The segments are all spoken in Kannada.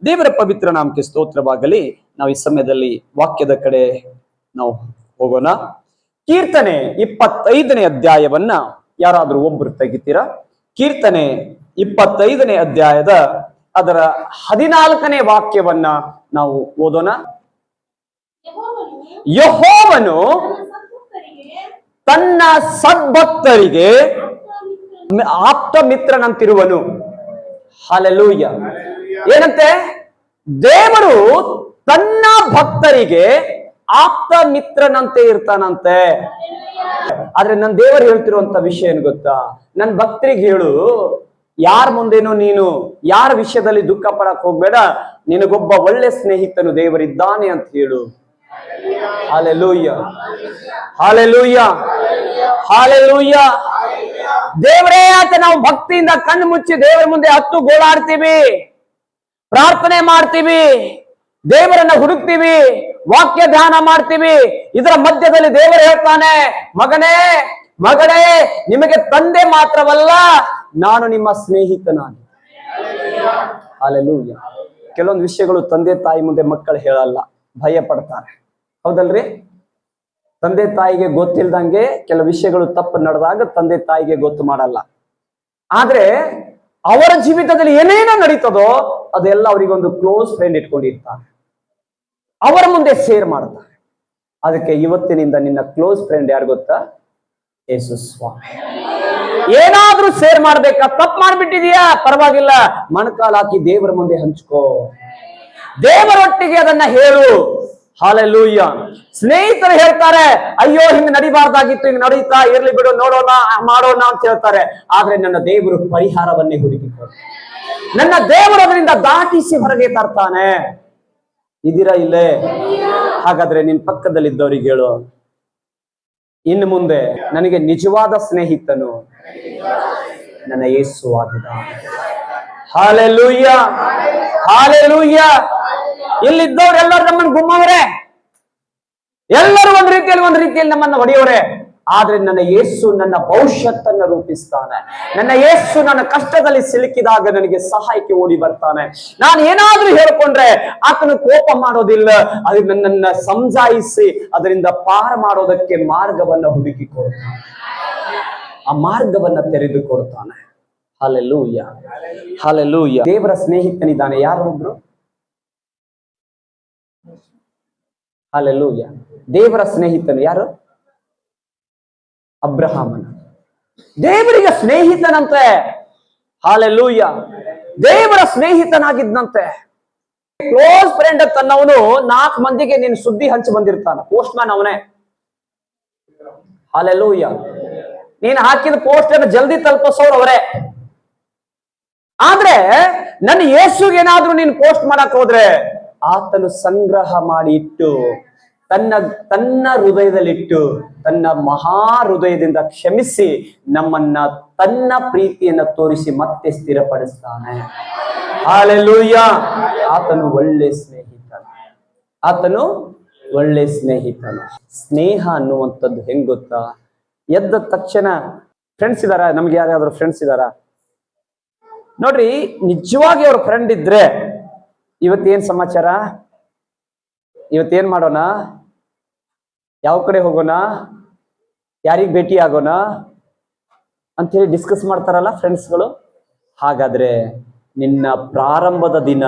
ದೇವರ ಪವಿತ್ರ ನಾಮಕ್ಕೆ ಸ್ತೋತ್ರವಾಗಲಿ. ನಾವು ಈ ಸಮಯದಲ್ಲಿ ವಾಕ್ಯದ ಕಡೆ ನಾವು ಹೋಗೋಣ. ಕೀರ್ತನೆ 25ನೇ ಅಧ್ಯಾಯವನ್ನ ಯಾರಾದ್ರೂ ಒಬ್ಬರು ತೆಗಿತೀರಾ? ಕೀರ್ತನೆ 25ನೇ ಅಧ್ಯಾಯದ ಅದರ 14ನೇ ವಾಕ್ಯವನ್ನ ನಾವು ಓದೋಣ. ಯೆಹೋವನು ತನ್ನ ಸದ್ಭಕ್ತರಿಗೆ ಆಪ್ತ ಮಿತ್ರನಂತಿರುವನು. ಹಲ್ಲೆಲೂಯ. ಏನಂತೆ? ದೇವರು ತನ್ನ ಭಕ್ತರಿಗೆ ಆಪ್ತ ಮಿತ್ರನಂತೆ ಇರ್ತಾನಂತೆ. ಆದ್ರೆ ನನ್ನ ದೇವರು ಹೇಳ್ತಿರುವಂತ ವಿಷಯ ಏನು ಗೊತ್ತಾ? ನನ್ನ ಭಕ್ತರಿಗೆ ಹೇಳು, ಯಾರ ಮುಂದೇನೋ ನೀನು ಯಾರ ವಿಷಯದಲ್ಲಿ ದುಃಖ ಪಡಕ್ ಹೋಗ್ಬೇಡ, ನಿನಗೊಬ್ಬ ಒಳ್ಳೆ ಸ್ನೇಹಿತನು ದೇವರಿದ್ದಾನೆ ಅಂತ ಹೇಳು. Hallelujah, hallelujah, hallelujah. ದೇವರೇ ಅಂತ ನಾವು ಭಕ್ತಿಯಿಂದ ಕಣ್ಣು ಮುಚ್ಚಿ ದೇವರ ಮುಂದೆ ಹತ್ತು ಗೋಳಾಡ್ತೀವಿ, ಪ್ರಾರ್ಥನೆ ಮಾಡ್ತೀವಿ, ದೇವರನ್ನ ಹುಡುಕ್ತೀವಿ, ವಾಕ್ಯ ಧ್ಯಾನ ಮಾಡ್ತೀವಿ. ಇದರ ಮಧ್ಯದಲ್ಲಿ ದೇವರು ಹೇಳ್ತಾನೆ, ಮಗನೇ ಮಗಳೇ, ನಿಮಗೆ ತಂದೆ ಮಾತ್ರವಲ್ಲ, ನಾನು ನಿಮ್ಮ ಸ್ನೇಹಿತನಾಗಿ. ಹಲ್ಲೆಲೂಯ. ಕೆಲವೊಂದು ವಿಷಯಗಳು ತಂದೆ ತಾಯಿ ಮುಂದೆ ಮಕ್ಕಳು ಹೇಳಲ್ಲ, ಭಯ ಪಡ್ತಾರೆ. ಹೌದಲ್ರಿ? ತಂದೆ ತಾಯಿಗೆ ಗೊತ್ತಿಲ್ದಂಗೆ ಕೆಲವು ವಿಷಯಗಳು ತಪ್ಪು ನಡೆದಾಗ ತಂದೆ ತಾಯಿಗೆ ಗೊತ್ತು ಮಾಡಲ್ಲ. ಆದ್ರೆ ಅವರ ಜೀವಿತದಲ್ಲಿ ಏನೇನೋ ನಡೀತದೋ ಅದೆಲ್ಲ ಅವರಿಗೊಂದು ಕ್ಲೋಸ್ ಫ್ರೆಂಡ್ ಇಟ್ಕೊಂಡಿರ್ತಾರೆ, ಅವರ ಮುಂದೆ ಶೇರ್ ಮಾಡ್ತಾರೆ. ಅದಕ್ಕೆ ಇವತ್ತಿನಿಂದ ನಿನ್ನ ಕ್ಲೋಸ್ ಫ್ರೆಂಡ್ ಯಾರು ಗೊತ್ತಾ? ಯೇಸು ಸ್ವಾಮಿ. ಏನಾದ್ರೂ ಶೇರ್ ಮಾಡ್ಬೇಕಾ? ತಪ್ಪು ಮಾಡ್ಬಿಟ್ಟಿದೀಯಾ? ಪರವಾಗಿಲ್ಲ, ಮೊಣಕಾಲು ಹಾಕಿ ದೇವರ ಮುಂದೆ ಹಂಚ್ಕೋ, ದೇವರೊಟ್ಟಿಗೆ ಅದನ್ನ ಹೇಳು. ಹಲ್ಲೆಲೂಯ. ಸ್ನೇಹಿತರು ಹೇಳ್ತಾರೆ, ಅಯ್ಯೋ ಹಿಂಗ್ ನಡಿಬಾರ್ದಾಗಿತ್ತು, ಹಿಂಗ್ ನಡೀತಾ ಇರ್ಲಿ ಬಿಡು, ನೋಡೋಣ ಮಾಡೋಣ ಅಂತ ಹೇಳ್ತಾರೆ. ಆದ್ರೆ ನನ್ನ ದೇವರು ಪರಿಹಾರವನ್ನೇ ಹುಡುಕಿಕೊಡ್ತಾನೆ. ನನ್ನ ದೇವರು ಅದರಿಂದ ದಾಟಿಸಿ ಹೊರಗೆ ತರ್ತಾನೆ. ಇದೀರಾ ಇಲ್ಲೇ? ಹಾಗಾದ್ರೆ ನಿನ್ ಪಕ್ಕದಲ್ಲಿದ್ದವರಿಗೆ ಹೇಳು, ಇನ್ನು ಮುಂದೆ ನನಗೆ ನಿಜವಾದ ಸ್ನೇಹಿತನು ನನ್ನ ಯೇಸು ಆಗಿದ್ದಾನೆ. Hallelujah, hallelujah. ಇಲ್ಲಿದ್ದವ್ರು ಎಲ್ಲರೂ ನಮ್ಮನ್ನು ಗುಮ್ಮವ್ರೆ, ಎಲ್ಲರೂ ಒಂದ್ ರೀತಿಯಲ್ಲಿ ನಮ್ಮನ್ನು ಹೊಡೆಯವರೇ. ಆದ್ರೆ ನನ್ನ ಯೇಸು ನನ್ನ ಭವಿಷ್ಯತ್ತನ್ನು ರೂಪಿಸ್ತಾನೆ. ನನ್ನ ಯೇಸು ನನ್ನ ಕಷ್ಟದಲ್ಲಿ ಸಿಲುಕಿದಾಗ ನನಗೆ ಸಹಾಯಕ್ಕೆ ಓಡಿ ಬರ್ತಾನೆ. ನಾನು ಏನಾದ್ರೂ ಹೇಳ್ಕೊಂಡ್ರೆ ಆತನು ಕೋಪ ಮಾಡೋದಿಲ್ಲ, ಅದು ನನ್ನನ್ನ ಸಮಜಾಯಿಸಿ ಅದರಿಂದ ಪಾರ ಮಾಡೋದಕ್ಕೆ ಮಾರ್ಗವನ್ನ ಹುಡುಕಿಕೊಡ್ತಾನೆ, ಆ ಮಾರ್ಗವನ್ನ ತೆರೆದುಕೊಡ್ತಾನೆ. Hallelujah, hallelujah. ದೇವರ ಸ್ನೇಹಿತನಿದ್ದಾನೆ ಯಾರೊಬ್ರು? ಹಲ್ಲೆಲೂಯ. ದೇವರ ಸ್ನೇಹಿತನು ಯಾರು? ಅಬ್ರಹಾಮನ. ದೇವರಿಗೆ ಸ್ನೇಹಿತನಂತೆ. ಹಲ್ಲೆಲೂಯ. ದೇವರ ಸ್ನೇಹಿತನಾಗಿದ್ದಂತೆ. ಕ್ಲೋಸ್ ಫ್ರೆಂಡ್ ತನ್ನವನು 4 ಮಂದಿಗೆ ನೀನು ಸುದ್ದಿ ಹಂಚಿ ಬಂದಿರ್ತಾನ. ಪೋಸ್ಟ್ ಮ್ಯಾನ್ ಅವನೇ. ಹಲ್ಲೆಲೂಯ. ನೀನು ಹಾಕಿದ ಪೋಸ್ಟ್ ಅನ್ನು ಜಲ್ದಿ ತಲುಪಿಸೋರು ಅವರೇ. ಆದ್ರೆ ನನ್ನ ಯೇಸುಗೆ ಏನಾದ್ರೂ ನೀನು ಪೋಸ್ಟ್ ಮಾಡಕ್ ಹೋದ್ರೆ ಆತನು ಸಂಗ್ರಹ ಮಾಡಿ ಇಟ್ಟು ತನ್ನ ಹೃದಯದಲ್ಲಿಟ್ಟು ತನ್ನ ಮಹಾ ಹೃದಯದಿಂದ ಕ್ಷಮಿಸಿ ನಮ್ಮನ್ನ ತನ್ನ ಪ್ರೀತಿಯನ್ನ ತೋರಿಸಿ ಮತ್ತೆ ಸ್ಥಿರಪಡಿಸ್ತಾನೆ. ಹಲ್ಲೆಲೂಯ. ಆತನು ಒಳ್ಳೆ ಸ್ನೇಹಿತನು, ಆತನು ಒಳ್ಳೆ ಸ್ನೇಹಿತನು. ಸ್ನೇಹ ಅನ್ನುವಂಥದ್ದು ಹೆಂಗ್ ಗೊತ್ತಾ? ಎದ್ದ ತಕ್ಷಣ ಫ್ರೆಂಡ್ಸ್ ಇದಾರ, ನಮ್ಗೆ ಯಾರ್ಯಾದ್ರು ಫ್ರೆಂಡ್ಸ್ ಇದಾರ ನೋಡ್ರಿ, ನಿಜವಾಗಿ ಅವ್ರ ಫ್ರೆಂಡ್ ಇದ್ರೆ ಇವತ್ತೇನ್ ಸಮಾಚಾರ, ಇವತ್ತೇನ್ ಮಾಡೋಣ, ಯಾವ ಕಡೆ ಹೋಗೋಣ, ಯಾರಿಗ್ ಭೇಟಿ ಆಗೋಣ ಅಂತ ಹೇಳಿ ಡಿಸ್ಕಸ್ ಮಾಡ್ತಾರಲ್ಲ ಫ್ರೆಂಡ್ಸ್ಗಳು. ಹಾಗಾದ್ರೆ ನಿನ್ನ ಪ್ರಾರಂಭದ ದಿನ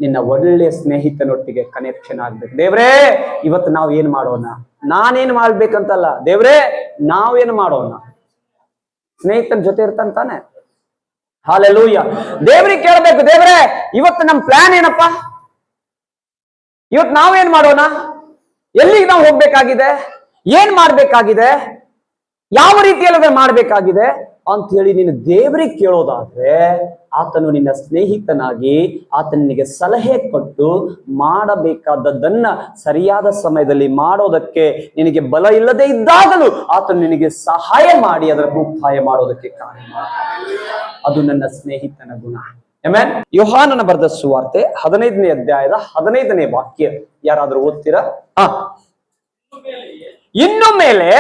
ನಿನ್ನ ಒಳ್ಳೆಯ ಸ್ನೇಹಿತನೊಟ್ಟಿಗೆ ಕನೆಕ್ಷನ್ ಆಗ್ಬೇಕು. ದೇವ್ರೇ ಇವತ್ತು ನಾವ್ ಏನ್ ಮಾಡೋಣ, ನಾನೇನ್ ಮಾಡ್ಬೇಕಂತಲ್ಲ, ದೇವ್ರೇ ನಾವೇನ್ ಮಾಡೋಣ. ಸ್ನೇಹಿತನ ಜೊತೆ ಇರ್ತಾನೆ ತಾನೆ. ಹಲ್ಲೆಲೂಯ. ದೇವ್ರಿಗೆ ಕೇಳಬೇಕು, ದೇವ್ರೇ ಇವತ್ತು ನಮ್ ಪ್ಲಾನ್ ಏನಪ್ಪ, ಇವತ್ತು ನಾವೇನ್ ಮಾಡೋಣ, ಎಲ್ಲಿಗೆ ನಾವು ಹೋಗ್ಬೇಕಾಗಿದೆ, ಏನ್ ಮಾಡ್ಬೇಕಾಗಿದೆ, ಯಾವ ರೀತಿಯಲ್ಲಿ ಮಾಡ್ಬೇಕಾಗಿದೆ ಅಂತ ಹೇಳಿ ನೀನು ದೇವರಿಗೆ ಕೇಳೋದಾದ್ರೆ ಆತನು ನಿನ್ನ ಸ್ನೇಹಿತನಾಗಿ ಆತನಿಗೆ ಸಲಹೆ ಕೊಟ್ಟು ಮಾಡಬೇಕಾದದ್ದನ್ನ ಸರಿಯಾದ ಸಮಯದಲ್ಲಿ ಮಾಡೋದಕ್ಕೆ, ನಿನಗೆ ಬಲ ಇಲ್ಲದೆ ಇದ್ದಾಗಲೂ ಆತನು ನಿನಗೆ ಸಹಾಯ ಮಾಡಿ ಅದರ ಮುಕ್ತಾಯ ಮಾಡೋದಕ್ಕೆ ಕಾರಣ. ಅದು ನನ್ನ ಸ್ನೇಹಿತನ ಗುಣ. ಆಮೆನ್. ಯೋಹಾನನ ಬರೆದ ಸುವಾರ್ತೆ 15ನೇ ಅಧ್ಯಾಯದ 15ನೇ ವಾಕ್ಯ ಯಾರಾದ್ರೂ ಓದ್ತೀರಾ? ಇನ್ನು ಮೇಲೆ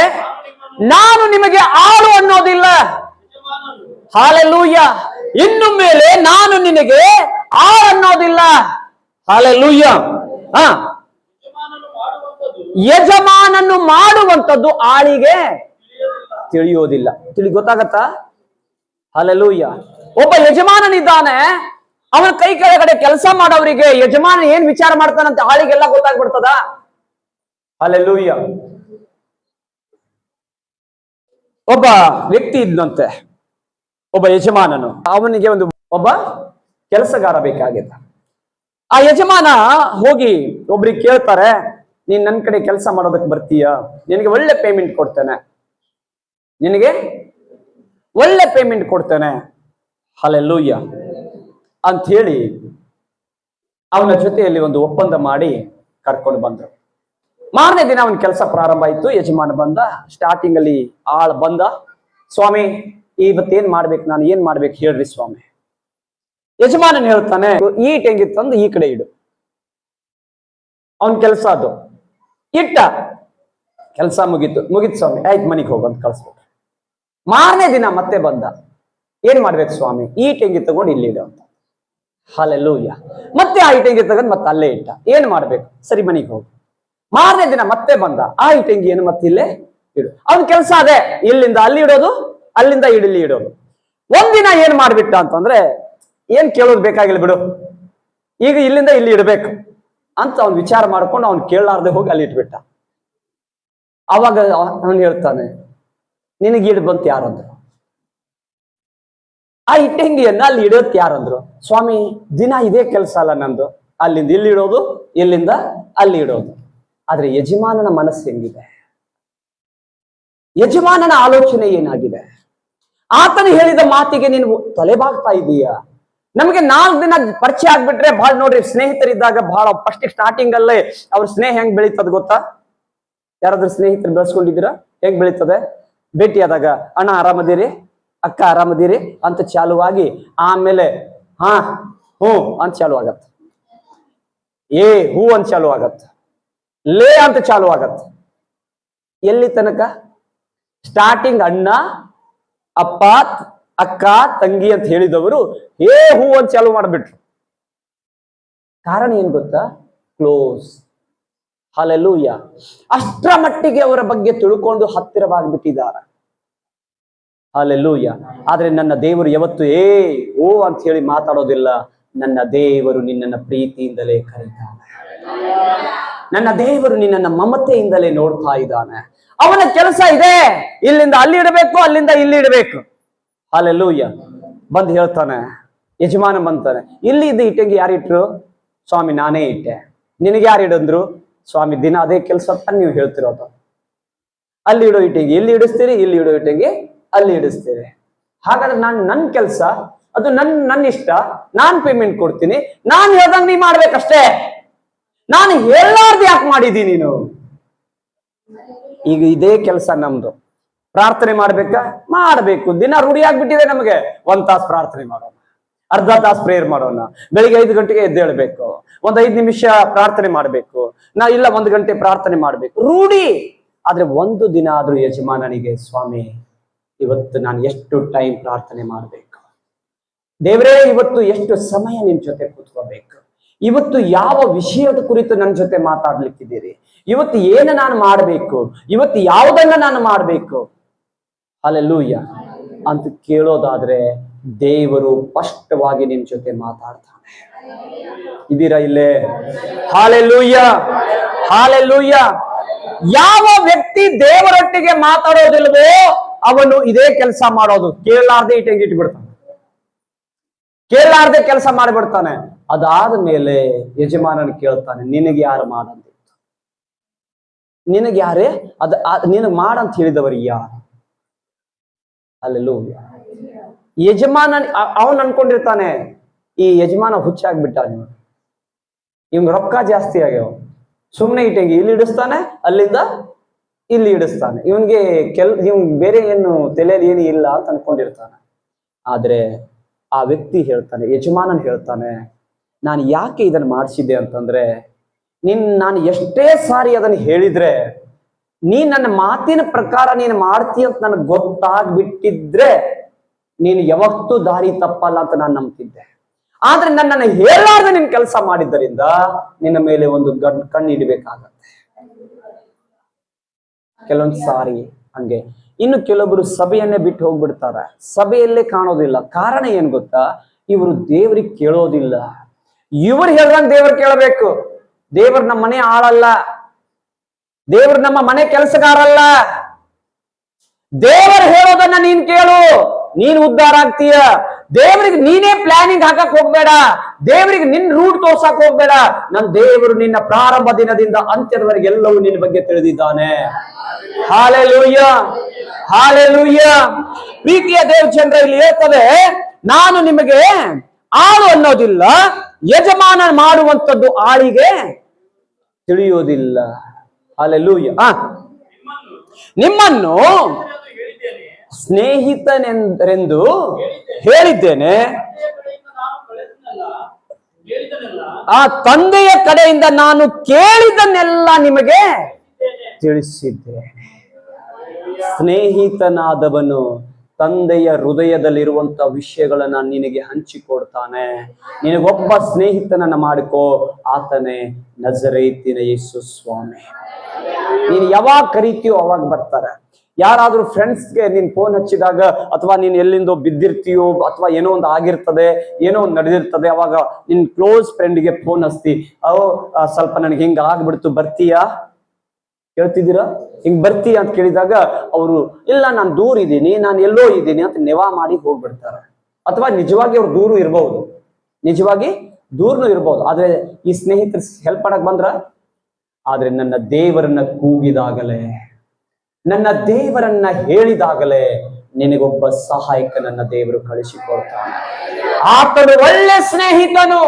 ನಾನು ನಿಮಗೆ ಆಳು ಅನ್ನೋದಿಲ್ಲ. ಹಲ್ಲೆಲೂಯ. ಇನ್ನು ಮೇಲೆ ನಾನು ನಿನಗೆ ಆಳು ಅನ್ನೋದಿಲ್ಲ. ಹಲ್ಲೆಲೂಯ. ಹಾ, ಯಜಮಾನನ್ನು ಮಾಡುವಂತದ್ದು ಆಳಿಗೆ ತಿಳಿಯೋದಿಲ್ಲ. ಗೊತ್ತಾಗತ್ತಾ? ಹಲ್ಲೆಲೂಯ. ಒಬ್ಬ ಯಜಮಾನನಿದ್ದಾನೆ, ಅವನ ಕೈ ಕೆಳಗಡೆ ಕೆಲಸ ಮಾಡೋರಿಗೆ ಯಜಮಾನ ಏನ್ ವಿಚಾರ ಮಾಡ್ತಾನಂತೆ ಆಳಿಗೆಲ್ಲ ಗೊತ್ತಾಗ್ಬಿಡ್ತದ. ಹಲ್ಲೆಲೂಯ. ಒಬ್ಬ ವ್ಯಕ್ತಿ ಇದ್ದಂತೆ, ಒಬ್ಬ ಯಜಮಾನನು, ಅವನಿಗೆ ಒಬ್ಬ ಕೆಲಸಗಾರ ಬೇಕಾಗಿದ್ದ. ಆ ಯಜಮಾನ ಹೋಗಿ ಒಬ್ರಿಗೆ ಕೇಳ್ತಾರೆ, ನೀನ್ ನನ್ನ ಕಡೆ ಕೆಲಸ ಮಾಡೋದಕ್ಕೆ ಬರ್ತೀಯ, ನಿನಗೆ ಒಳ್ಳೆ ಪೇಮೆಂಟ್ ಕೊಡ್ತೇನೆ, ನಿನಗೆ ಒಳ್ಳೆ ಪೇಮೆಂಟ್ ಕೊಡ್ತೇನೆ, ಹಲ್ಲೆಲೂಯ ಅಂತ ಹೇಳಿ ಅವನ ಜೊತೆಯಲ್ಲಿ ಒಂದು ಒಪ್ಪಂದ ಮಾಡಿ ಕರ್ಕೊಂಡು ಬಂದ್ರು. ಮಾರನೇ ದಿನ ಅವನ ಕೆಲಸ ಪ್ರಾರಂಭ ಆಯ್ತು. ಯಜಮಾನ ಬಂದ. ಸ್ಟಾರ್ಟಿಂಗ್ ಅಲ್ಲಿ ಆಳ್ ಬಂದ, ಸ್ವಾಮಿ ಇವತ್ತೇನ್ ಮಾಡ್ಬೇಕು, ನಾನು ಏನ್ ಮಾಡ್ಬೇಕು ಹೇಳ್ರಿ ಸ್ವಾಮಿ. ಯಜಮಾನನ್ ಹೇಳ್ತಾನೆ, ಈ ಟೆಂಗಿ ತಂದು ಈ ಕಡೆ ಇಡು. ಅವನ್ ಕೆಲಸ ಅದು ಇಟ್ಟ, ಕೆಲಸ ಮುಗೀತು ಸ್ವಾಮಿ, ಆಯ್ತು ಮನೆಗೆ ಹೋಗಂತ ಕಳ್ಸ್ಬಿಟ್ರು. ಮಾರನೇ ದಿನ ಮತ್ತೆ ಬಂದ, ಏನ್ ಮಾಡ್ಬೇಕು ಸ್ವಾಮಿ, ಈ ಟೆಂಗಿ ತಗೊಂಡು ಇಲ್ಲಿ ಇಡು ಅಂತ. ಹಲ್ಲೆಲೂಯ. ಮತ್ತೆ ಆ ಟೆಂಗಿ ತಗೊಂಡು ಮತ್ತೆ ಅಲ್ಲೇ ಇಟ್ಟ. ಏನ್ ಮಾಡ್ಬೇಕು, ಸರಿ ಮನೆಗೆ ಹೋಗು. ಮಾರನೇ ದಿನ ಮತ್ತೆ ಬಂದ, ಆ ಟೆಂಗಿಯನ್ನು ಮತ್ತೆ ಇಲ್ಲೇ ಇಡು. ಅವನ್ ಕೆಲಸ ಅದೇ, ಇಲ್ಲಿಂದ ಅಲ್ಲಿ ಇಡೋದು, ಅಲ್ಲಿಂದ ಇಲ್ಲಿ ಇಡೋದು. ಒಂದಿನ ಏನ್ ಮಾಡ್ಬಿಟ್ಟ ಅಂತಂದ್ರೆ, ಏನ್ ಕೇಳೋದು ಬೇಕಾಗಿಲ್ಲ ಬಿಡು, ಈಗ ಇಲ್ಲಿಂದ ಇಲ್ಲಿ ಇಡಬೇಕು ಅಂತ ಅವ್ನು ವಿಚಾರ ಮಾಡ್ಕೊಂಡು ಅವ್ನು ಕೇಳಲಾರ್ದೆ ಹೋಗಿ ಅಲ್ಲಿ ಇಟ್ಬಿಟ್ಟ. ಅವಾಗ ಅವನು ಹೇಳ್ತಾನೆ, ನಿನಗೆ ಇಡ್ ಬಂತ ಯಾರಂದ್ರು? ಆ ಇಟ್ಟಂಗಿಯನ್ನ ಅಲ್ಲಿ ಇಡೋತ್ ಯಾರಂದ್ರು? ಸ್ವಾಮಿ ದಿನ ಇದೇ ಕೆಲಸ ಅಲ್ಲ ನಂದು, ಅಲ್ಲಿಂದ ಇಲ್ಲಿ ಇಡೋದು, ಇಲ್ಲಿಂದ ಅಲ್ಲಿ ಇಡೋದು. ಆದ್ರೆ ಯಜಮಾನನ ಮನಸ್ಸು ಹೆಂಗಿದೆ, ಯಜಮಾನನ ಆಲೋಚನೆ ಏನಾಗಿದೆ? ಆತನು ಹೇಳಿದ ಮಾತಿಗೆ ನೀನು ತಲೆಬಾಗ್ತಾ ಇದೀಯಾ? ನಮಗೆ 4 ದಿನ ಪರಿಚಯ ಆಗ್ಬಿಟ್ರೆ ಬಹಳ, ನೋಡ್ರಿ ಸ್ನೇಹಿತರಿದ್ದಾಗ ಬಹಳ ಫಸ್ಟ್ ಸ್ಟಾರ್ಟಿಂಗ್ ಅಲ್ಲೇ ಅವ್ರ ಸ್ನೇಹ ಹೆಂಗ್ ಬೆಳೀತದ ಗೊತ್ತಾ? ಯಾರಾದ್ರೂ ಸ್ನೇಹಿತರು ಬೆಳೆಸ್ಕೊಂಡಿದ್ದೀರಾ? ಹೆಂಗ್ ಬೆಳೀತದೆ? ಭೇಟಿಯಾದಾಗ ಅಣ್ಣ ಆರಾಮದಿರಿ, ಅಕ್ಕ ಆರಾಮದಿರಿ ಅಂತ ಚಾಲುವಾಗಿ ಆಮೇಲೆ ಹಾ ಹ್ಞೂ ಅಂತ ಚಾಲು ಆಗತ್ತ, ಏ ಹೂ ಅಂತ ಚಾಲು ಆಗತ್ತ, ಲೇ ಅಂತ ಚಾಲು ಆಗತ್ತ. ಎಲ್ಲಿ ತನಕ? ಸ್ಟಾರ್ಟಿಂಗ್ ಅಣ್ಣ ಅಪ್ಪ ಅಕ್ಕ ತಂಗಿ ಅಂತ ಹೇಳಿದವರು ಏ ಹೂ ಅಂತ ಚಾಲು ಮಾಡ್ಬಿಟ್ರು. ಕಾರಣ ಏನ್ ಗೊತ್ತಾ? ಕ್ಲೋಸ್. ಹಲ್ಲೆಲೂಯ. ಅಷ್ಟರ ಮಟ್ಟಿಗೆ ಅವರ ಬಗ್ಗೆ ತಿಳ್ಕೊಂಡು ಹತ್ತಿರವಾಗಿಬಿಟ್ಟಿದ್ದಾರೆ. ಹಲ್ಲೆಲೂಯ. ಆದ್ರೆ ನನ್ನ ದೇವರು ಯಾವತ್ತು ಓ ಅಂತ ಹೇಳಿ ಮಾತಾಡೋದಿಲ್ಲ. ನನ್ನ ದೇವರು ನಿನ್ನನ್ನ ಪ್ರೀತಿಯಿಂದಲೇ ಕರೀತಾನೆ. ನನ್ನ ದೇವರು ನಿನ್ನನ್ನ ಮಮತೆಯಿಂದಲೇ ನೋಡ್ತಾ ಇದ್ದಾನೆ. ಅವನ ಕೆಲಸ ಇದೆ, ಇಲ್ಲಿಂದ ಅಲ್ಲಿ ಇಡಬೇಕು, ಅಲ್ಲಿಂದ ಇಲ್ಲಿ ಇಡಬೇಕು. ಹಲ್ಲೆಲೂಯ. ಬಂದು ಹೇಳ್ತಾನೆ, ಯಜಮಾನ ಬಂತಾನೆ, ಇಲ್ಲಿ ಇದ್ದ ಇಟ್ಟಂಗಿ ಯಾರಿಟ್ರು? ಸ್ವಾಮಿ ನಾನೇ ಇಟ್ಟೆ. ನಿನಗೆ ಯಾರು ಇಡಂದ್ರು? ಸ್ವಾಮಿ ದಿನ ಅದೇ ಕೆಲಸ ಅಂತ ನೀವು ಹೇಳ್ತಿರೋದು. ಅಲ್ಲಿ ಇಡೋ ಇಟ್ಟಂಗಿ ಇಲ್ಲಿ ಇಡಿಸ್ತೀರಿ, ಇಲ್ಲಿ ಇಡೋ ಇಟ್ಟಂಗಿ ಅಲ್ಲಿ ಇಡಿಸ್ತೀರಿ. ಹಾಗಾದ್ರೆ ನನ್ನ ಕೆಲಸ ಅದು ನನ್ನ ಇಷ್ಟ, ನಾನ್ ಪೇಮೆಂಟ್ ಕೊಡ್ತೀನಿ, ನಾನು ಹೇಳ್ದಂಗೆ ನೀ ಮಾಡ್ಬೇಕಷ್ಟೇ. ನಾನು ಹೇಳಲಾರ್ದು ಯಾಕೆ ಮಾಡಿದ್ದೀನಿ ನೀನು? ಈಗ ಇದೇ ಕೆಲಸ ನಮ್ದು. ಪ್ರಾರ್ಥನೆ ಮಾಡ್ಬೇಕಾ? ಮಾಡ್ಬೇಕು. ದಿನ ರೂಢಿ ಆಗ್ಬಿಟ್ಟಿದೆ ನಮಗೆ. 1 ತಾಸು ಪ್ರಾರ್ಥನೆ ಮಾಡೋಣ, ಅರ್ಧ ತಾಸು ಪ್ರೇಯರ್ ಮಾಡೋಣ, ಬೆಳಿಗ್ಗೆ 5 ಗಂಟೆಗೆ ಎದ್ದೇಳ್ಬೇಕು, 5 ನಿಮಿಷ ಪ್ರಾರ್ಥನೆ ಮಾಡ್ಬೇಕು, ಇಲ್ಲ 1 ಗಂಟೆ ಪ್ರಾರ್ಥನೆ ಮಾಡ್ಬೇಕು, ರೂಢಿ. ಆದ್ರೆ ಒಂದು ದಿನ ಆದ್ರೂ ಯಜಮಾನನಿಗೆ, ಸ್ವಾಮಿ ಇವತ್ತು ನಾನು ಎಷ್ಟು ಟೈಮ್ ಪ್ರಾರ್ಥನೆ ಮಾಡ್ಬೇಕು, ದೇವರೇ ಇವತ್ತು ಎಷ್ಟು ಸಮಯ ನಿನ್ ಜೊತೆ ಕೂತ್ಕೋಬೇಕು, ಇವತ್ತು ಯಾವ ವಿಷಯದ ಕುರಿತು ನನ್ನ ಜೊತೆ ಮಾತಾಡ್ಲಿಕ್ಕಿದ್ದೀರಿ, ಇವತ್ತು ಏನು ನಾನು ಮಾಡ್ಬೇಕು, ಇವತ್ತು ಯಾವುದನ್ನ ನಾನು ಮಾಡ್ಬೇಕು, ಹಲ್ಲೆಲೂಯ ಅಂತ ಕೇಳೋದಾದ್ರೆ ದೇವರು ಸ್ಪಷ್ಟವಾಗಿ ನಿನ್ ಜೊತೆ ಮಾತಾಡ್ತಾನೆ. ಇದೀರಾ ಇಲ್ಲೇ? Hallelujah, hallelujah. ಯಾವ ವ್ಯಕ್ತಿ ದೇವರೊಟ್ಟಿಗೆ ಮಾತಾಡೋದಿಲ್ವೋ ಅವನು ಇದೇ ಕೆಲಸ ಮಾಡೋದು. ಕೇಳಲಾರ್ದೆ ಇಟ್ಬಿಡ್ತಾನೆ, ಕೇಳಲಾರ್ದೆ ಕೆಲಸ ಮಾಡಿಬಿಡ್ತಾನೆ. ಅದಾದ ಮೇಲೆ ಯಜಮಾನನ ಕೇಳ್ತಾನೆ, ನಿನಗೆ ಯಾರು ಮಾಡಂತ? ನಿನಗೆ ಯಾರೇ ನಿನಗೆ ಮಾಡಂತ ಹೇಳಿದವರು ಯಾರು? ಅಲ್ಲೆಲ್ಲೂ ಯಜಮಾನ ಅವನ್ ಅನ್ಕೊಂಡಿರ್ತಾನೆ, ಈ ಯಜಮಾನ ಹುಚ್ಚಾಗ್ಬಿಟ್ಟ, ಇವ್ನ ರೊಕ್ಕ ಜಾಸ್ತಿ ಆಗ್ಯಾವ, ಸುಮ್ನೆ ಇಟ್ಟಂಗಿ ಇಲ್ಲಿ ಇಡಿಸ್ತಾನೆ, ಅಲ್ಲಿಂದ ಇಲ್ಲಿ ಇಡಿಸ್ತಾನೆ, ಇವನ್ಗೆ ಇವ್ನ್ ಬೇರೆ ಏನು ತಲೆಯಲ್ಲಿ ಏನು ಇಲ್ಲ ಅಂತ ಅನ್ಕೊಂಡಿರ್ತಾನೆ. ಆದ್ರೆ ಆ ವ್ಯಕ್ತಿ ಹೇಳ್ತಾನೆ, ಯಜಮಾನನ್ ಹೇಳ್ತಾನೆ, ನಾನು ಯಾಕೆ ಇದನ್ನ ಮಾಡಿಸಿದ್ದೆ ಅಂತಂದ್ರೆ, ನಾನು ಎಷ್ಟೇ ಸಾರಿ ಅದನ್ನ ಹೇಳಿದ್ರೆ ನೀನ್ ನನ್ನ ಮಾತಿನ ಪ್ರಕಾರ ನೀನು ಮಾಡ್ತೀಯ ಅಂತ ನನಗೆ ಗೊತ್ತಾಗ್ಬಿಟ್ಟಿದ್ರೆ ನೀನು ಯಾವತ್ತೂ ದಾರಿ ತಪ್ಪಲ್ಲ ಅಂತ ನಾನು ನಂಬ್ತಿದ್ದೆ. ಆದ್ರೆ ನನ್ನನ್ನು ಹೇಳಾರ್ದೆ ನಿನ್ ಕೆಲಸ ಮಾಡಿದ್ದರಿಂದ ನಿನ್ನ ಮೇಲೆ ಒಂದು ಕಣ್ಣು ಇಡಬೇಕಾಗತ್ತೆ. ಕೆಲವೊಂದು ಸಾರಿ ಹಂಗೆ. ಇನ್ನು ಕೆಲವೊಬ್ರು ಸಭೆಯನ್ನೇ ಬಿಟ್ಟು ಹೋಗ್ಬಿಡ್ತಾರೆ, ಸಭೆಯಲ್ಲೇ ಕಾಣೋದಿಲ್ಲ. ಕಾರಣ ಏನ್ ಗೊತ್ತಾ? ಇವರು ದೇವರಿಗೆ ಕೇಳೋದಿಲ್ಲ. ಇವ್ರು ಹೇಳ್ದಂಗೆ ದೇವ್ರು ಕೇಳಬೇಕು. ದೇವ್ರ ನಮ್ಮ ಮನೆ ಆಳಲ್ಲ, ದೇವ್ರು ನಮ್ಮ ಮನೆ ಕೆಲಸಗಾರಲ್ಲ. ದೇವರು ಹೇಳೋದನ್ನ ನೀನ್ ಕೇಳು, ನೀನ್ ಉದ್ಧಾರ ಆಗ್ತೀಯ. ದೇವರಿಗೆ ನೀನೇ ಪ್ಲಾನಿಂಗ್ ಹಾಕಕ್ ಹೋಗ್ಬೇಡ, ದೇವರಿಗೆ ನಿನ್ ರೂಟ್ ತೋರ್ಸಕ್ ಹೋಗ್ಬೇಡ. ನನ್ನ ದೇವರು ನಿನ್ನ ಪ್ರಾರಂಭ ದಿನದಿಂದ ಅಂತ್ಯದವರೆಗೆ ಎಲ್ಲವೂ ನಿನ್ನ ಬಗ್ಗೆ ತಿಳಿದಿದ್ದಾನೆ. Hallelujah, hallelujah. ಪ್ರೀತಿಯ ದೇವ ಜನರ, ಇಲ್ಲಿ ಹೇಳ್ತದೆ, ನಾನು ನಿಮಗೆ ಆಳು ಅನ್ನೋದಿಲ್ಲ, ಯಜಮಾನ ಮಾಡುವಂತದ್ದು ಆಳಿಗೆ ತಿಳಿಯೋದಿಲ್ಲ. ಹಾಲೆಲೂಯ. ನಿಮ್ಮನ್ನು ಸ್ನೇಹಿತನೆಂದರೆಂದು ಹೇಳಿದ್ದೇನೆ. ಆ ತಂದೆಯ ಕಡೆಯಿಂದ ನಾನು ಕೇಳಿದನ್ನೆಲ್ಲ ನಿಮಗೆ ತಿಳಿಸಿದ್ದೇನೆ. ಸ್ನೇಹಿತನಾದವನು ತಂದೆಯ ಹೃದಯದಲ್ಲಿರುವಂತ ವಿಷಯಗಳನ್ನ ನಿನಗೆ ಹಂಚಿಕೊಡ್ತಾನೆ. ನಿನಗೊಬ್ಬ ಸ್ನೇಹಿತನನ್ನ ಮಾಡಿಕೋ, ಆತನೇ ನಜರೇತಿನ ಯೇಸು ಸ್ವಾಮಿ. ನೀನು ಯಾವಾಗ ಕರೀತೀಯೋ ಅವಾಗ ಬರ್ತಾರೆ. ಯಾರಾದ್ರೂ ಫ್ರೆಂಡ್ಸ್ಗೆ ನೀನ್ ಫೋನ್ ಹಚ್ಚಿದಾಗ, ಅಥವಾ ನೀನ್ ಎಲ್ಲಿಂದೋ ಬಿದ್ದಿರ್ತೀಯೋ, ಅಥವಾ ಏನೋ ಒಂದು ಆಗಿರ್ತದೆ, ಏನೋ ಒಂದು ನಡೆದಿರ್ತದೆ, ಅವಾಗ ನಿನ್ ಕ್ಲೋಸ್ ಫ್ರೆಂಡ್ಗೆ ಫೋನ್ ಹಚ್ತಿ, ಸ್ವಲ್ಪ ನನಗೆ ಹಿಂಗ ಆಗ್ಬಿಡ್ತು, ಬರ್ತೀಯಾ? ಕೇಳ್ತಿದ್ದೀರಾ? ಹಿಂಗ್ ಬರ್ತೀಯ ಅಂತ ಕೇಳಿದಾಗ ಅವರು ಇಲ್ಲ, ನಾನು ದೂರ ಇದ್ದೀನಿ, ನಾನು ಎಲ್ಲೋ ಇದ್ದೀನಿ ಅಂತ ನೆವ ಮಾಡಿ ಹೋಗ್ಬಿಡ್ತಾರೆ. ಅಥವಾ ನಿಜವಾಗಿ ಅವ್ರು ದೂರ ಇರ್ಬಹುದು, ನಿಜವಾಗಿ ದೂರನೂ ಇರ್ಬಹುದು. ಆದ್ರೆ ಈ ಸ್ನೇಹಿತರು ಹೆಲ್ಪ್ ಮಾಡಕ್ ಬಂದ್ರ, ಆದ್ರೆ ನನ್ನ ದೇವರನ್ನ ಕೂಗಿದಾಗಲೇ, ನನ್ನ ದೇವರನ್ನ ಹೇಳಿದಾಗಲೇ ನಿನಗೊಬ್ಬ ಸಹಾಯಕ ನನ್ನ ದೇವರು ಕಳಿಸಿಕೊಡ್ತಾನೆ. ಆತನು ಒಳ್ಳೆ ಸ್ನೇಹಿತನು,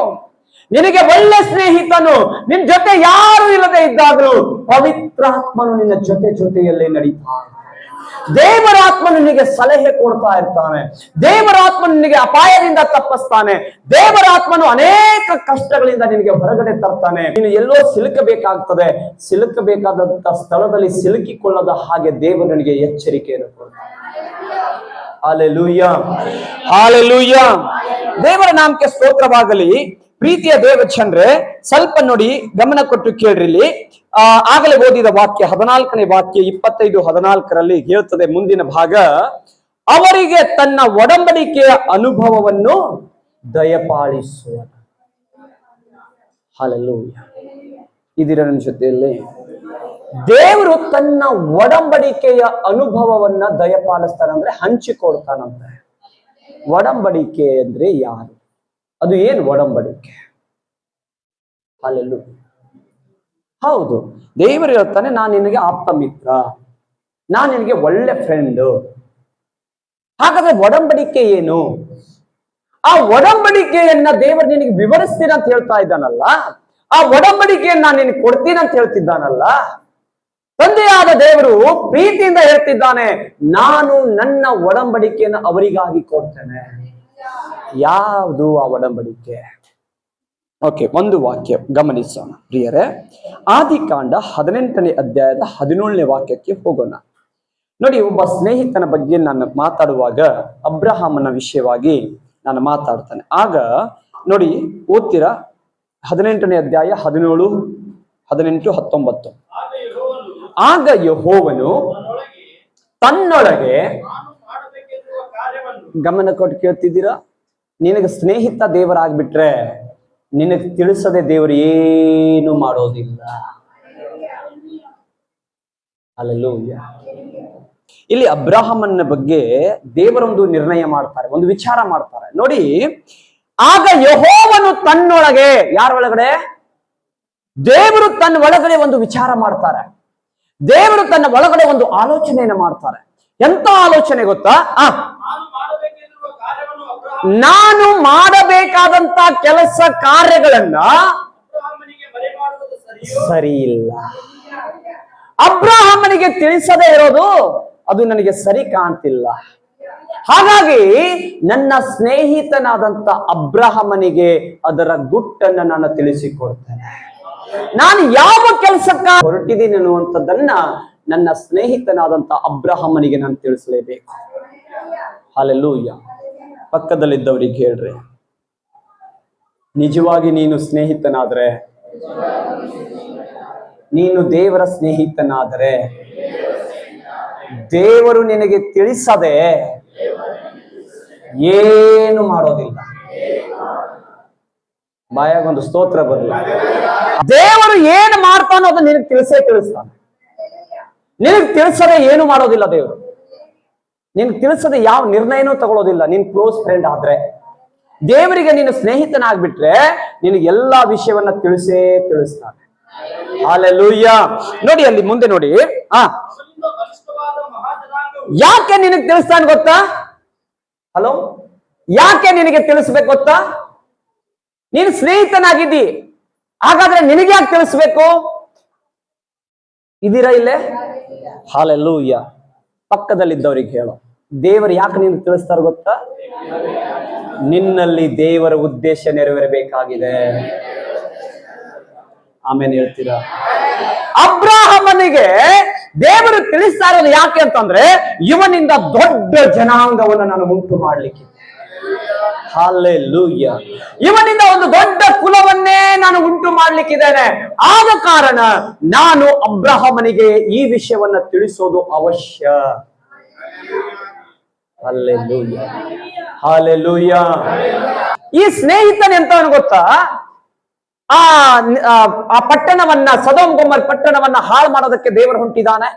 ನಿನಗೆ ಒಳ್ಳೆ ಸ್ನೇಹಿತನು. ನಿನ್ ಜೊತೆ ಯಾರು ಇಲ್ಲದೆ ಇದ್ದಾಗಲೂ ಪವಿತ್ರಾತ್ಮನು ನಿನ್ನ ಜೊತೆಯಲ್ಲೇ ನಡೀತಾನೆ. ದೇವರಾತ್ಮನು ನಿನಗೆ ಸಲಹೆ ಕೊಡ್ತಾ ಇರ್ತಾನೆ. ದೇವರಾತ್ಮನು ನಿನಗೆ ಅಪಾಯದಿಂದ ತಪ್ಪಿಸ್ತಾನೆ. ದೇವರಾತ್ಮನು ಅನೇಕ ಕಷ್ಟಗಳಿಂದ ನಿನಗೆ ಹೊರಗಡೆ ತರ್ತಾನೆ. ನೀನು ಎಲ್ಲೋ ಸಿಲುಕಬೇಕಾಗ್ತದೆ, ಸಿಲುಕಬೇಕಾದಂತ ಸ್ಥಳದಲ್ಲಿ ಸಿಲುಕಿಕೊಳ್ಳದ ಹಾಗೆ ದೇವರು ನಿನಗೆ ಎಚ್ಚರಿಕೆಯನ್ನು ಕೊಡ್ತಾನೆ. Hallelujah, hallelujah. ದೇವರ ನಾಮಕ್ಕೆ ಸ್ತೋತ್ರವಾಗಲಿ. ಪ್ರೀತಿಯ ದೇವಚಂದ್ರೆ, ಸ್ವಲ್ಪ ನೋಡಿ, ಗಮನ ಕೊಟ್ಟು ಕೇಳ್ರಿ. ಆಗಲೇ ಓದಿದ ವಾಕ್ಯ 14ನೇ ವಾಕ್ಯ 25-14 ಹೇಳ್ತದೆ ಮುಂದಿನ ಭಾಗ, ಅವರಿಗೆ ತನ್ನ ಒಡಂಬಡಿಕೆಯ ಅನುಭವವನ್ನು ದಯಪಾಲಿಸುವನು. ಹಲ್ಲೆಲೂಯಾ. ಇದರ ನನ್ನ ಜೊತೆಯಲ್ಲಿ ದೇವರು ತನ್ನ ಒಡಂಬಡಿಕೆಯ ಅನುಭವವನ್ನ ದಯಪಾಲಿಸ್ತಾನೆ, ಅಂದ್ರೆ ಹಂಚಿಕೊಡ್ತಾನಂತೆ. ಒಡಂಬಡಿಕೆ ಅಂದ್ರೆ ಯಾರು? ಅದು ಏನು ಒಡಂಬಡಿಕೆ? ಹಲ್ಲೆಲೂಯಾ. ಹೌದು, ದೇವರು ಹೇಳ್ತಾನೆ, ನಾನು ನಿನಗೆ ಆಪ್ತ ಮಿತ್ರ, ನಾನು ನಿನಗೆ ಒಳ್ಳೆ ಫ್ರೆಂಡ್. ಹಾಗಾದ್ರೆ ಒಡಂಬಡಿಕೆ ಏನು? ಆ ಒಡಂಬಡಿಕೆಯನ್ನ ದೇವರು ನಿನಗೆ ವಿವರಿಸ್ತೀನಿ ಅಂತ ಹೇಳ್ತಾ ಇದ್ದಾನಲ್ಲ, ಆ ಒಡಂಬಡಿಕೆಯನ್ನ ನಾನು ನಿನಗೆ ಕೊಡ್ತೀನಿ ಅಂತ ಹೇಳ್ತಿದ್ದಾನಲ್ಲ. ತಂದೆಯಾದ ದೇವರು ಪ್ರೀತಿಯಿಂದ ಹೇಳ್ತಿದ್ದಾನೆ, ನಾನು ನನ್ನ ಒಡಂಬಡಿಕೆಯನ್ನು ಅವರಿಗಾಗಿ ಕೊಡ್ತೇನೆ. ಯಾವುದು ಆ ಒಡಂಬಡಿಕೆ? ಓಕೆ, ಒಂದು ವಾಕ್ಯ ಗಮನಿಸೋಣ ಪ್ರಿಯರೇ. ಆದಿಕಾಂಡ 18ನೇ ಅಧ್ಯಾಯದ 17ನೇ ವಾಕ್ಯಕ್ಕೆ ಹೋಗೋಣ. ನೋಡಿ, ಒಬ್ಬ ಸ್ನೇಹಿತನ ಬಗ್ಗೆ ನಾನು ಮಾತಾಡುವಾಗ ಅಬ್ರಹಾಮನ ವಿಷಯವಾಗಿ ನಾನು ಮಾತಾಡ್ತಾನೆ. ಆಗ ನೋಡಿ, ಓದ್ತೀರಾ? 18ನೇ ಅಧ್ಯಾಯ 17, 18, 19. ಆಗ ಯೆಹೋವನು ತನ್ನೊಳಗೆ, ಗಮನ ಕೊಟ್ಟು ಕೇಳ್ತಿದ್ದೀರಾ? ನಿನಗೆ ಸ್ನೇಹಿತ ದೇವರಾಗ್ಬಿಟ್ರೆ ನಿನಗೆ ತಿಳಿಸದೆ ದೇವರು ಏನು ಮಾಡೋದಿಲ್ಲ. ಹಲ್ಲೆಲೂಯಾ. ಇಲ್ಲಿ ಅಬ್ರಹಾಮನ ಬಗ್ಗೆ ದೇವರೊಂದು ನಿರ್ಣಯ ಮಾಡ್ತಾರೆ, ಒಂದು ವಿಚಾರ ಮಾಡ್ತಾರೆ. ನೋಡಿ, ಆಗ ಯೆಹೋವನು ತನ್ನೊಳಗೆ, ಯಾರ ಒಳಗಡೆ? ದೇವರು ತನ್ನ ಒಳಗಡೆ ಒಂದು ವಿಚಾರ ಮಾಡ್ತಾರೆ. ದೇವರು ತನ್ನ ಒಳಗಡೆ ಒಂದು ಆಲೋಚನೆಯನ್ನು ಮಾಡ್ತಾರೆ. ಎಂತ ಆಲೋಚನೆ ಗೊತ್ತಾ? ನಾನು ಮಾಡಬೇಕಾದಂತ ಕೆಲಸ ಕಾರ್ಯಗಳನ್ನ ಸರಿ ಇಲ್ಲ, ಅಬ್ರಹಾಮನಿಗೆ ತಿಳಿಸದೇ ಇರೋದು ಅದು ನನಗೆ ಸರಿ ಕಾಣ್ತಿಲ್ಲ. ಹಾಗಾಗಿ ನನ್ನ ಸ್ನೇಹಿತನಾದಂತ ಅಬ್ರಹಾಮನಿಗೆ ಅದರ ಗುಟ್ಟನ್ನ ನಾನು ತಿಳಿಸಿಕೊಡ್ತೇನೆ. ನಾನು ಯಾವ ಕೆಲಸಕ್ಕ ಹೊರಟಿದ್ದೀನಿ ಅನ್ನುವಂಥದ್ದನ್ನ ನನ್ನ ಸ್ನೇಹಿತನಾದಂತ ಅಬ್ರಹಾಮನಿಗೆ ನಾನು ತಿಳಿಸಲೇಬೇಕು. ಹಲ್ಲೆಲೂಯಾ. ಪಕ್ಕದಲ್ಲಿದ್ದವರಿಗೆ ಹೇಳ್ರಿ, ನಿಜವಾಗಿ ನೀನು ಸ್ನೇಹಿತನಾದ್ರೆ, ನೀನು ದೇವರ ಸ್ನೇಹಿತನಾದರೆ ದೇವರು ನಿನಗೆ ತಿಳಿಸದೆ ಏನು ಮಾಡೋದಿಲ್ಲ. ಬಾಯಾಗೊಂದು ಸ್ತೋತ್ರ ಬರಲ್ಲ. ದೇವರು ಏನು ಮಾಡ್ತಾನೋ ಅದು ನಿನಗೆ ತಿಳಿಸ್ತಾನೆ. ನಿನಗೆ ತಿಳಿಸದೆ ಏನು ಮಾಡೋದಿಲ್ಲ ದೇವರು. ನಿನಗೆ ತಿಳಿಸದೆ ಯಾವ ನಿರ್ಣಯನೂ ತಗೊಳ್ಳೋದಿಲ್ಲ. ನಿನ್ ಕ್ಲೋಸ್ ಫ್ರೆಂಡ್ ಆದ್ರೆ, ದೇವರಿಗೆ ನೀನು ಸ್ನೇಹಿತನಾಗ್ಬಿಟ್ರೆ ನಿನಗೆ ಎಲ್ಲಾ ವಿಷಯವನ್ನ ತಿಳಿಸ್ತಾನೆ. ಹಲ್ಲೆಲೂಯ. ನೋಡಿ ಅಲ್ಲಿ ಮುಂದೆ ನೋಡಿ. ಯಾಕೆ ನಿನಗೆ ತಿಳಿಸ್ತಾನೆ ಗೊತ್ತಾ? ಹಲೋ, ಯಾಕೆ ನಿನಗೆ ತಿಳಿಸ್ಬೇಕು ಗೊತ್ತಾ? ನೀನು ಸ್ನೇಹಿತನಾಗಿದ್ದಿ, ಹಾಗಾದ್ರೆ ನಿನಗೆ ಯಾಕೆ ತಿಳಿಸ್ಬೇಕು? ಇದೀರಾ ಇಲ್ಲೇ? ಹಲ್ಲೆಲೂಯ. ಪಕ್ಕದಲ್ಲಿದ್ದವರಿಗೆ ಹೇಳು, ದೇವರು ಯಾಕೆ ನಿನಗೆ ತಿಳಿಸ್ತಾರ ಗೊತ್ತಾ? ನಿನ್ನಲ್ಲಿ ದೇವರ ಉದ್ದೇಶ ನೆರವೇರಬೇಕಾಗಿದೆ. ಆಮೇಲೆ ಹೇಳ್ತೀರಾ? ಅಬ್ರಾಹಮನಿಗೆ ದೇವರು ತಿಳಿಸ್ತಾ ಇರೋದು ಯಾಕೆ ಅಂತಂದ್ರೆ, ಇವನಿಂದ ದೊಡ್ಡ ಜನಾಂಗವನ್ನು ನಾನು ಉಂಟು ಮಾಡ್ಲಿಕ್ಕೆ. ಹಲ್ಲೆಲೂಯ. ಇವನಿಂದ ಒಂದು ದೊಡ್ಡ ಕುಲವನ್ನೇ ನಾನು ಉಂಟು ಮಾಡ್ಲಿಕ್ಕಿದ್ದೇನೆ. ಆದ ಕಾರಣ ನಾನು ಅಬ್ರಾಹಮನಿಗೆ ಈ ವಿಷಯವನ್ನ ತಿಳಿಸೋದು ಅವಶ್ಯ. Hallelujah, hallelujah. ಈ ಸ್ನೇಹಿತನ ಎಂತವನು ಗೊತ್ತಾ? ಆ ಪಟ್ಟಣವನ್ನ, ಸೊದೋಮ್ ಗೊಮೋರ ಪಟ್ಟಣವನ್ನ ಹಾಳು ಮಾಡೋದಕ್ಕೆ ದೇವರು ಹೊಂಟಿದ್ದಾನೆ.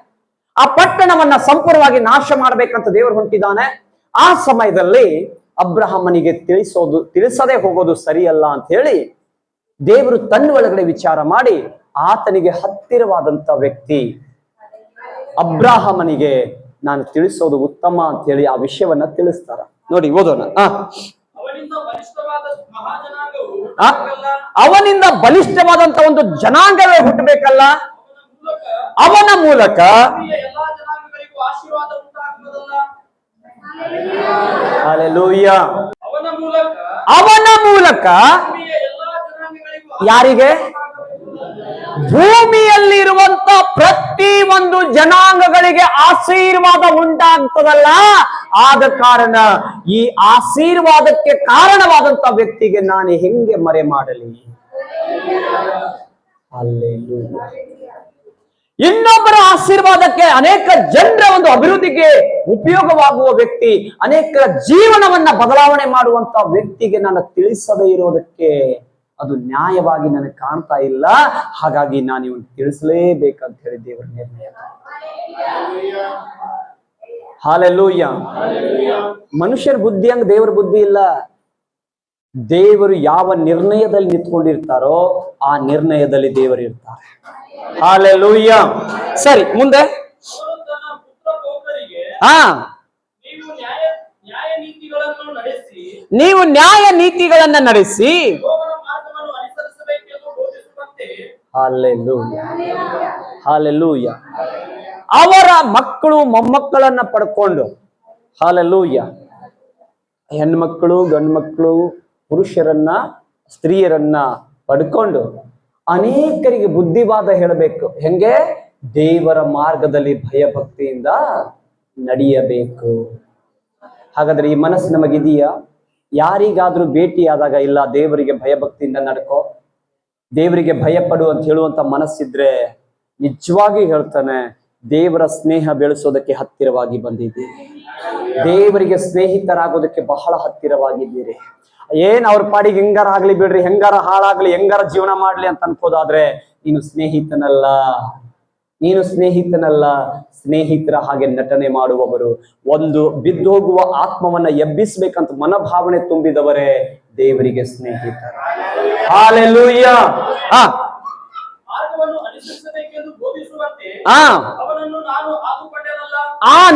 ಆ ಪಟ್ಟಣವನ್ನ ಸಂಪೂರ್ಣವಾಗಿ ನಾಶ ಮಾಡ್ಬೇಕಂತ ದೇವರು ಹೊಂಟಿದ್ದಾನೆ. ಆ ಸಮಯದಲ್ಲಿ ಅಬ್ರಹಾಮನಿಗೆ ತಿಳಿಸದೆ ಹೋಗೋದು ಸರಿಯಲ್ಲ ಅಂತ ಹೇಳಿ ದೇವರು ತನ್ನ ಒಳಗಡೆ ವಿಚಾರ ಮಾಡಿ ಆತನಿಗೆ ಹತ್ತಿರವಾದಂತ ವ್ಯಕ್ತಿ ಅಬ್ರಾಹಮನಿಗೆ ನಾನು ತಿಳಿಸೋದು ಉತ್ತಮ ಅಂತ ಹೇಳಿ ಆ ವಿಷಯವನ್ನ ತಿಳಿಸ್ತಾರ. ನೋಡಿ, ಓದೋಣ. ಅವನಿಂದ ಬಲಿಷ್ಠವಾದಂತ ಒಂದು ಜನಾಂಗವೇ ಹುಟ್ಟಬೇಕಲ್ಲ, ಅವನ ಮೂಲಕ ಹಲ್ಲೆಲೂಯ. ಅವನ ಮೂಲಕ ಯಾರಿಗೆ? ಭೂಮಿಯಲ್ಲಿರುವಂತ ಪ್ರತಿ ಒಂದು ಜನಾಂಗಗಳಿಗೆ ಆಶೀರ್ವಾದ ಉಂಟಾಗ್ತದಲ್ಲ. ಆದ ಕಾರಣ ಈ ಆಶೀರ್ವಾದಕ್ಕೆ ಕಾರಣವಾದಂತ ವ್ಯಕ್ತಿಗೆ ನಾನು ಹೆಂಗೆ ಮರೆ ಮಾಡಲಿ? ಹಲ್ಲೆಲೂಯ. ಇನ್ನೊಬ್ಬರ ಆಶೀರ್ವಾದಕ್ಕೆ, ಅನೇಕ ಜನರ ಒಂದು ಅಭಿವೃದ್ಧಿಗೆ ಉಪಯೋಗವಾಗುವ ವ್ಯಕ್ತಿ, ಅನೇಕರ ಜೀವನವನ್ನ ಬದಲಾವಣೆ ಮಾಡುವಂತ ವ್ಯಕ್ತಿಗೆ ನಾನು ತಿಳಿಸದೇ ಇರೋದಕ್ಕೆ ಅದು ನ್ಯಾಯವಾಗಿ ನನಗೆ ಕಾಣ್ತಾ ಇಲ್ಲ. ಹಾಗಾಗಿ ನಾನು ಇವನು ತಿಳಿಸಲೇಬೇಕಂತ ಹೇಳಿ ದೇವರ ನಿರ್ಣಯ. ಹಲ್ಲೆಲೂಯ. ಮನುಷ್ಯರ ಬುದ್ಧಿ ಹಂಗ ದೇವರ ಬುದ್ಧಿ ಇಲ್ಲ. ದೇವರು ಯಾವ ನಿರ್ಣಯದಲ್ಲಿ ನಿಂತ್ಕೊಂಡಿರ್ತಾರೋ ಆ ನಿರ್ಣಯದಲ್ಲಿ ದೇವರು ಇರ್ತಾರೆ. ಹಲ್ಲೆಲೂಯ. ಸರಿ, ಮುಂದೆ. ನೀವು ನ್ಯಾಯ ನೀತಿಗಳನ್ನ ನಡೆಸಿ ಹಲ್ಲೆಲೂಯ, ಹಲ್ಲೆಲೂಯ. ಅವರ ಮಕ್ಕಳು ಮೊಮ್ಮಕ್ಕಳನ್ನ ಪಡ್ಕೊಂಡು, ಹಲ್ಲೆಲೂಯ, ಹೆಣ್ಮಕ್ಕಳು ಗಂಡು ಮಕ್ಕಳು ಪುರುಷರನ್ನ ಸ್ತ್ರೀಯರನ್ನ ಪಡ್ಕೊಂಡು ಅನೇಕರಿಗೆ ಬುದ್ಧಿವಾದ ಹೇಳಬೇಕು. ಹೆಂಗೆ? ದೇವರ ಮಾರ್ಗದಲ್ಲಿ ಭಯಭಕ್ತಿಯಿಂದ ನಡೆಯಬೇಕು. ಹಾಗಾದ್ರೆ ಈ ಮನಸ್ಸು ನಮಗಿದೆಯಾ? ಯಾರಿಗಾದ್ರೂ ಭೇಟಿಯಾದಾಗ ಇಲ್ಲ ದೇವರಿಗೆ ಭಯಭಕ್ತಿಯಿಂದ ನಡ್ಕೋ, ದೇವರಿಗೆ ಭಯಪಡು ಅಂತ ಹೇಳುವಂತ ಮನಸ್ಸಿದ್ರೆ ನಿಜವಾಗಿ ಹೇಳ್ತಾನೆ, ದೇವರ ಸ್ನೇಹ ಬೆಳೆಸೋದಕ್ಕೆ ಹತ್ತಿರವಾಗಿ ಬಂದಿದ್ದೀರಿ. ದೇವರಿಗೆ ಸ್ನೇಹಿತರಾಗೋದಕ್ಕೆ ಬಹಳ ಹತ್ತಿರವಾಗಿದ್ದೀರಿ. ಏನ್ ಅವ್ರ ಪಾಡಿಗೆ ಹೆಂಗಾರ ಆಗ್ಲಿ ಬಿಡ್ರಿ, ಹೆಂಗಾರ ಹಾಳಾಗ್ಲಿ, ಹೆಂಗಾರ ಜೀವನ ಮಾಡ್ಲಿ ಅಂತ ಅನ್ಕೋದಾದ್ರೆ ನೀನು ಸ್ನೇಹಿತನಲ್ಲ. ನೀನು ಸ್ನೇಹಿತನಲ್ಲ. ಸ್ನೇಹಿತರ ಹಾಗೆ ನಟನೆ ಮಾಡುವವರು, ಒಂದು ಬಿದ್ದೋಗುವ ಆತ್ಮವನ್ನ ಎಬ್ಬಿಸ್ಬೇಕಂತ ಮನೋಭಾವನೆ ತುಂಬಿದವರೇ ದೇವರಿಗೆ ಸ್ನೇಹಿತರು. ಹಲ್ಲೆಲೂಯ.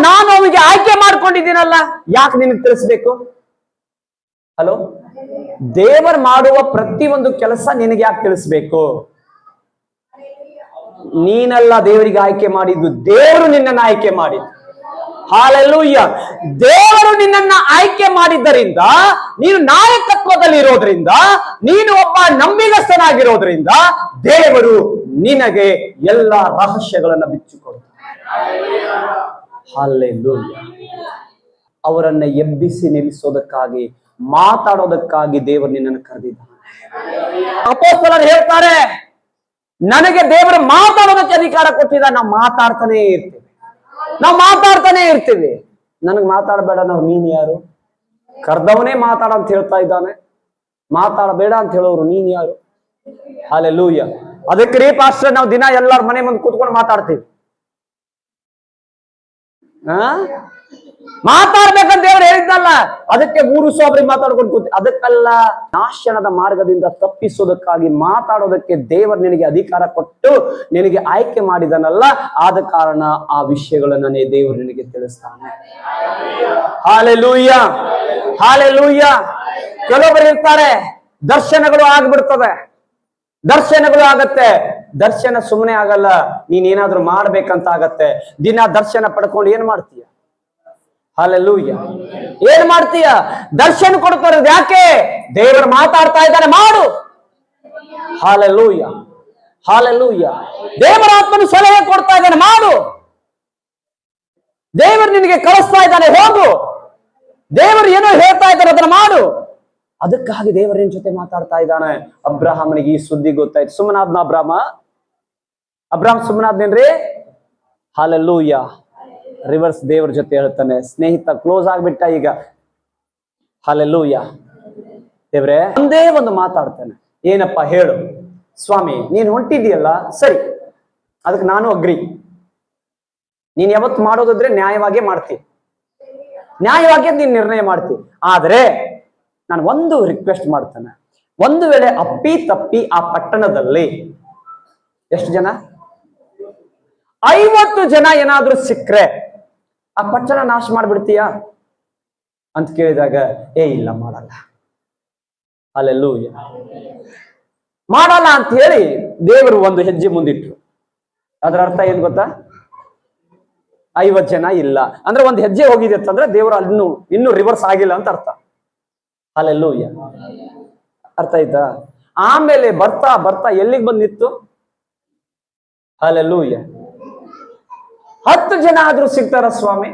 ನಾನು ಅವನಿಗೆ ಆಯ್ಕೆ ಮಾಡ್ಕೊಂಡಿದ್ದೀನಲ್ಲ, ಯಾಕೆ ನಿನಗೆ ತಿಳಿಸ್ಬೇಕು? ಹಲೋ, ದೇವರು ಮಾಡುವ ಪ್ರತಿ ಒಂದು ಕೆಲಸ ನಿನಗೆ ಯಾಕೆ ತಿಳಿಸ್ಬೇಕು? ನೀನಲ್ಲ ದೇವರಿಗೆ ಆಯ್ಕೆ ಮಾಡಿದ್ದು, ದೇವರು ನಿನ್ನನ್ನು ಆಯ್ಕೆ ಮಾಡಿದ್ದು. ಹಲ್ಲೆಲೂಯ. ದೇವರು ನಿನ್ನನ್ನ ಆಯ್ಕೆ ಮಾಡಿದ್ದರಿಂದ, ನೀನು ನಾಯಕತ್ವದಲ್ಲಿ ಇರೋದ್ರಿಂದ, ನೀನು ಒಬ್ಬ ನಂಬಿಗಸ್ತನಾಗಿರೋದ್ರಿಂದ ದೇವರು ನಿನಗೆ ಎಲ್ಲ ರಹಸ್ಯಗಳನ್ನ ಬಿಚ್ಚಿಕೊಡ್ತಾನೆ. ಹಲ್ಲೆಲೂಯ. ಅವರನ್ನ ಎಬ್ಬಿಸಿ ನಿಲ್ಲಿಸೋದಕ್ಕಾಗಿ, ಮಾತಾಡೋದಕ್ಕಾಗಿ ದೇವರು ನಿನ್ನನ್ನು ಕರೆದಿದ್ದಾನೆ. ಅಪೊಸ್ತಲರು ಹೇಳ್ತಾರೆ, ನನಗೆ ದೇವರು ಮಾತಾಡೋದಕ್ಕೆ ಅಧಿಕಾರ ಕೊಟ್ಟಿದ್ದ. ನಾವು ಮಾತಾಡ್ತಾನೆ ಇರ್ತೀವಿ. ನನಗ್ ಮಾತಾಡಬೇಡ ನಾವು, ನೀನ್ ಯಾರು? ಕರ್ದವನೇ ಮಾತಾಡ ಅಂತ ಹೇಳ್ತಾ ಇದ್ದಾನೆ. ಮಾತಾಡಬೇಡ ಅಂತ ಹೇಳೋರು ನೀನ್ ಯಾರು? ಹಲ್ಲೆಲೂಯಾ. ಅದಕ್ಕೆ ರೀ ಪಾಸ್ಟರ್, ನಾವು ದಿನ ಎಲ್ಲಾರ ಮನೆ ಮುಂದೆ ಕೂತ್ಕೊಂಡು ಮಾತಾಡ್ತೀವಿ. ಮಾತಾಡ್ಬೇಕಂತ ದೇವ್ರು ಹೇಳಿದ್ದಲ್ಲ. ಅದಕ್ಕೆ 3 ಸಾವಿರ ಮಾತಾಡ್ಕೊಂಡು ಕೂತಿ. ಅದಕ್ಕೆಲ್ಲ ನಾಶನದ ಮಾರ್ಗದಿಂದ ತಪ್ಪಿಸೋದಕ್ಕಾಗಿ ಮಾತಾಡೋದಕ್ಕೆ ದೇವರು ನಿನಗೆ ಅಧಿಕಾರ ಕೊಟ್ಟು ನಿನಗೆ ಆಯ್ಕೆ ಮಾಡಿದನಲ್ಲ. ಆದ ಕಾರಣ ಆ ವಿಷಯಗಳನ್ನ ದೇವರು ನಿನಗೆ ತಿಳಿಸ್ತಾನೆ. Hallelujah, hallelujah. ಕೆಲವೊಬ್ಬರು ಇರ್ತಾರೆ, ದರ್ಶನಗಳು ಆಗ್ಬಿಡ್ತವೆ, ದರ್ಶನಗಳು ಆಗತ್ತೆ. ದರ್ಶನ ಸುಮ್ಮನೆ ಆಗಲ್ಲ, ನೀನ್ ಏನಾದ್ರೂ ಮಾಡ್ಬೇಕಂತ ಆಗತ್ತೆ. ದಿನ ದರ್ಶನ ಪಡ್ಕೊಂಡು ಏನ್ ಮಾಡ್ತೀಯ? ಹಲ್ಲೆಲೂಯಾ. ಏನ್ ಮಾಡ್ತೀಯ? ದರ್ಶನ ಕೊಡ್ತಾರೆ. ಯಾಕೆ? ದೇವರು ಮಾತಾಡ್ತಾ ಇದ್ದಾನೆ, ಮಾಡು. Hallelujah, hallelujah. ದೇವರ ಆತ್ಮನು ಸಲಹೆ ಕೊಡ್ತಾ ಇದ್ದಾನೆ, ಮಾಡು. ದೇವರು ನಿನಗೆ ಕಳಿಸ್ತಾ ಇದ್ದಾನೆ, ಹೋಗು. ದೇವರು ಏನೋ ಹೇಳ್ತಾ ಇದ್ದಾರೆ, ಅದನ್ನ ಮಾಡು. ಅದಕ್ಕಾಗಿ ದೇವರಿನ ಜೊತೆ ಮಾತಾಡ್ತಾ ಇದ್ದಾನೆ. ಅಬ್ರಹಾಮನಿಗೆ ಈ ಸುದ್ದಿ ಗೊತ್ತಾಯ್ತು. ಸುಮ್ಮನಾದ್ನ ಅಬ್ರಾಹಂ ಸುಮ್ಮನಾದ್ನೇನ್ರಿ? ಹಲ್ಲೆಲೂಯಾ. ರಿವರ್ಸ್ ದೇವ್ರ ಜೊತೆ ಹೇಳ್ತಾನೆ, ಸ್ನೇಹಿತ ಕ್ಲೋಸ್ ಆಗ್ಬಿಟ್ಟ ಈಗ. ಹಲ್ಲೆಲೂಯಾ. ದೇವ್ರೆ ಒಂದೇ ಒಂದು ಮಾತಾಡ್ತಾನೆ. ಏನಪ್ಪ ಹೇಳು? ಸ್ವಾಮಿ, ನೀನ್ ಹೊಂಟಿದೀಯಲ್ಲ, ಸರಿ, ಅದಕ್ಕೆ ನಾನು ಅಗ್ರಿ. ನೀನ್ ಯಾವತ್ತು ಮಾಡೋದಾದ್ರೆ ನ್ಯಾಯವಾಗೇ ಮಾಡ್ತೀನಿ, ನ್ಯಾಯವಾಗಿ ನೀನ್ ನಿರ್ಣಯ ಮಾಡ್ತೀನಿ. ಆದ್ರೆ ನಾನು ಒಂದು ರಿಕ್ವೆಸ್ಟ್ ಮಾಡ್ತೇನೆ. ಒಂದು ವೇಳೆ ಅಪ್ಪಿ ತಪ್ಪಿ ಆ ಪಟ್ಟಣದಲ್ಲಿ ಎಷ್ಟು ಜನ? 50 ಜನ ಏನಾದ್ರೂ ಸಿಕ್ಕ್ರೆ ಆ ಪಟ್ಟಣ ನಾಶ ಮಾಡ್ಬಿಡ್ತೀಯಾ ಅಂತ ಕೇಳಿದಾಗ, ಇಲ್ಲ ಮಾಡಲ್ಲ. ಹಲ್ಲೆಲೂಯಾ. ಮಾಡಲ್ಲ ಅಂತ ಹೇಳಿ ದೇವರು ಒಂದು ಹೆಜ್ಜೆ ಮುಂದಿಟ್ರು. ಅದರ ಅರ್ಥ ಏನ್ ಗೊತ್ತಾ? 50 ಜನ ಇಲ್ಲ ಅಂದ್ರೆ ಒಂದು ಹೆಜ್ಜೆ ಹೋಗಿದೆ ಅಂತಂದ್ರೆ ದೇವರು ಇನ್ನೂ ರಿವರ್ಸ್ ಆಗಿಲ್ಲ ಅಂತ ಅರ್ಥ. ಹಲ್ಲೆಲೂಯಾ. ಅರ್ಥ ಆಯ್ತಾ? ಆಮೇಲೆ ಬರ್ತಾ ಬರ್ತಾ ಎಲ್ಲಿಗೆ ಬಂದ್ ನಿಂತು? ಹಲ್ಲೆಲೂಯಾ. 10 ಜನ ಆದ್ರೂ ಸಿಗ್ತಾರ ಸ್ವಾಮಿ?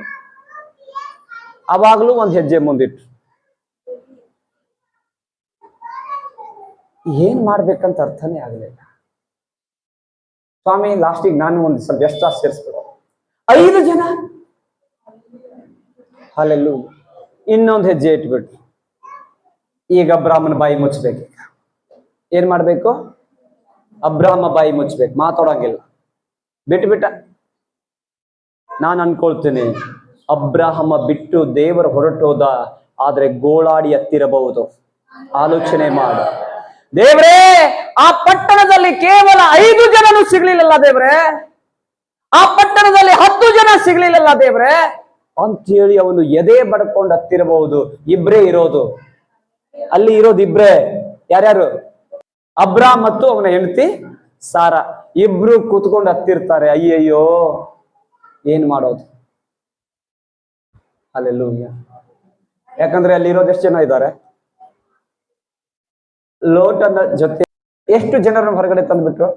ಅವಾಗ್ಲೂ ಒಂದ್ ಹೆಜ್ಜೆ ಮುಂದಿಟ್ರು. ಏನ್ ಮಾಡ್ಬೇಕಂತ ಅರ್ಥನೇ ಆಗಲಿಲ್ಲ. ಸ್ವಾಮಿ ಲಾಸ್ಟಿಗೆ ನಾನು ಒಂದು ಸ್ವಲ್ಪ ಎಕ್ಸ್ಟ್ರಾ ಸೇರಿಸ್ಬಿಡು. 5 ಜನ. ಹಲ್ಲೆಲೂಯಾ. ಇನ್ನೊಂದು ಹೆಜ್ಜೆ ಇಟ್ಬಿಟ್ರು. ಈಗ ಅಬ್ರಾಹ್ಮನ ಬಾಯಿ ಮುಚ್ಚಬೇಕು. ಏನ್ ಮಾಡ್ಬೇಕು? ಅಬ್ರಾಹ್ಮ ಬಾಯಿ ಮುಚ್ಚಬೇಕು, ಮಾತಾಡಂಗಿಲ್ಲ. ಬಿಟ್ಟ. ನಾನು ಅನ್ಕೊಳ್ತೇನೆ, ಅಬ್ರಾಹಮ ಬಿಟ್ಟು ದೇವರು ಹೊರಟೋದ, ಆದ್ರೆ ಗೋಳಾಡಿ ಹತ್ತಿರಬಹುದು. ಆಲೋಚನೆ ಮಾಡು. ದೇವ್ರೇ, ಆ ಪಟ್ಟಣದಲ್ಲಿ ಕೇವಲ 5 ಜನನು ಸಿಗ್ಲಿಲ್ಲಲ್ಲ ದೇವ್ರೆ, ಆ ಪಟ್ಟಣದಲ್ಲಿ 10 ಜನ ಸಿಗ್ಲಿಲ್ಲಲ್ಲ ದೇವ್ರೆ ಅಂತೇಳಿ ಅವನು ಎದೆ ಬಡ್ಕೊಂಡು ಹತ್ತಿರಬಹುದು. ಇಬ್ರೇ ಇರೋದು ಅಲ್ಲಿ, ಇರೋದು ಇಬ್ರೇ. ಯಾರ್ಯಾರು? ಅಬ್ರಾಮ್ ಮತ್ತು ಅವನ ಹೆಂಡತಿ ಸಾರಾ. ಇಬ್ರು ಕೂತ್ಕೊಂಡು ಹತ್ತಿರ್ತಾರೆ. ಅಯ್ಯಯ್ಯೋ, ಏನ್ ಮಾಡೋದು? ಹಲ್ಲೆಲೂಯಾ. ಯಾಕಂದ್ರೆ ಅಲ್ಲಿ ಇರೋದು ಎಷ್ಟು ಜನ ಇದ್ದಾರೆ? ಲೋಟನ ಜೊತೆ ಎಷ್ಟು ಜನರನ್ನು ಹೊರಗಡೆ ತಂದ್ಬಿಟ್ರು?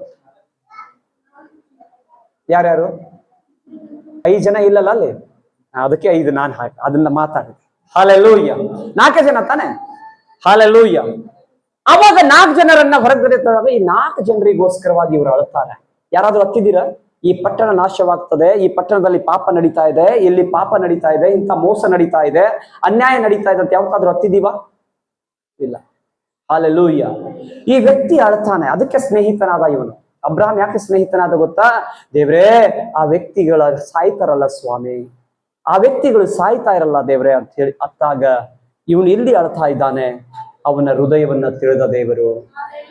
ಯಾರ್ಯಾರು? 5 ಜನ ಇಲ್ಲಲ್ಲ ಅಲ್ಲಿ, ಅದಕ್ಕೆ 5 ನಾನು ಹಾಕಿ ಅದನ್ನ ಮಾತಾಡಿದೆ. ಹಲ್ಲೆಲೂಯಾ. 4 ಜನ ತಾನೆ? ಹಲ್ಲೆಲೂಯಾ. ಅವಾಗ 4 ಜನರನ್ನ ಹೊರಗಡೆ ತಂದಾಗ ಈ 4 ಜನರಿಗೋಸ್ಕರವಾಗಿ ಇವರು ಅಳುತ್ತಾರೆ. ಯಾರಾದ್ರೂ ಹತ್ತಿದ್ದೀರಾ? ಈ ಪಟ್ಟಣ ನಾಶವಾಗ್ತದೆ, ಈ ಪಟ್ಟಣದಲ್ಲಿ ಪಾಪ ನಡೀತಾ ಇದೆ, ಇಲ್ಲಿ ಪಾಪ ನಡೀತಾ ಇದೆ, ಇಂಥ ಮೋಸ ನಡೀತಾ ಇದೆ, ಅನ್ಯಾಯ ನಡೀತಾ ಇದೆ ಅಂತ ಯಾವತ್ತಾದ್ರೂ ಹತ್ತಿದೀವಾ? ಇಲ್ಲ. ಹಲ್ಲೆಲೂಯಾ. ಈ ವ್ಯಕ್ತಿ ಅಳ್ತಾನೆ. ಅದಕ್ಕೆ ಸ್ನೇಹಿತನಾದ ಇವನು. ಅಬ್ರಾಹಂ ಯಾಕೆ ಸ್ನೇಹಿತನಾದ ಗೊತ್ತಾ? ದೇವ್ರೇ, ಆ ವ್ಯಕ್ತಿಗಳ ಸಾಯ್ತಾರಲ್ಲ ಸ್ವಾಮಿ, ಆ ವ್ಯಕ್ತಿಗಳು ಸಾಯ್ತಾ ಇರಲ್ಲ ದೇವ್ರೆ ಅಂತ ಹೇಳಿ ಅತ್ತಾಗ ಇವನು ಇಲ್ಲಿ ಅಳ್ತಾ ಇದ್ದಾನೆ. ಅವನ ಹೃದಯವನ್ನ ತಿಳಿದ ದೇವರು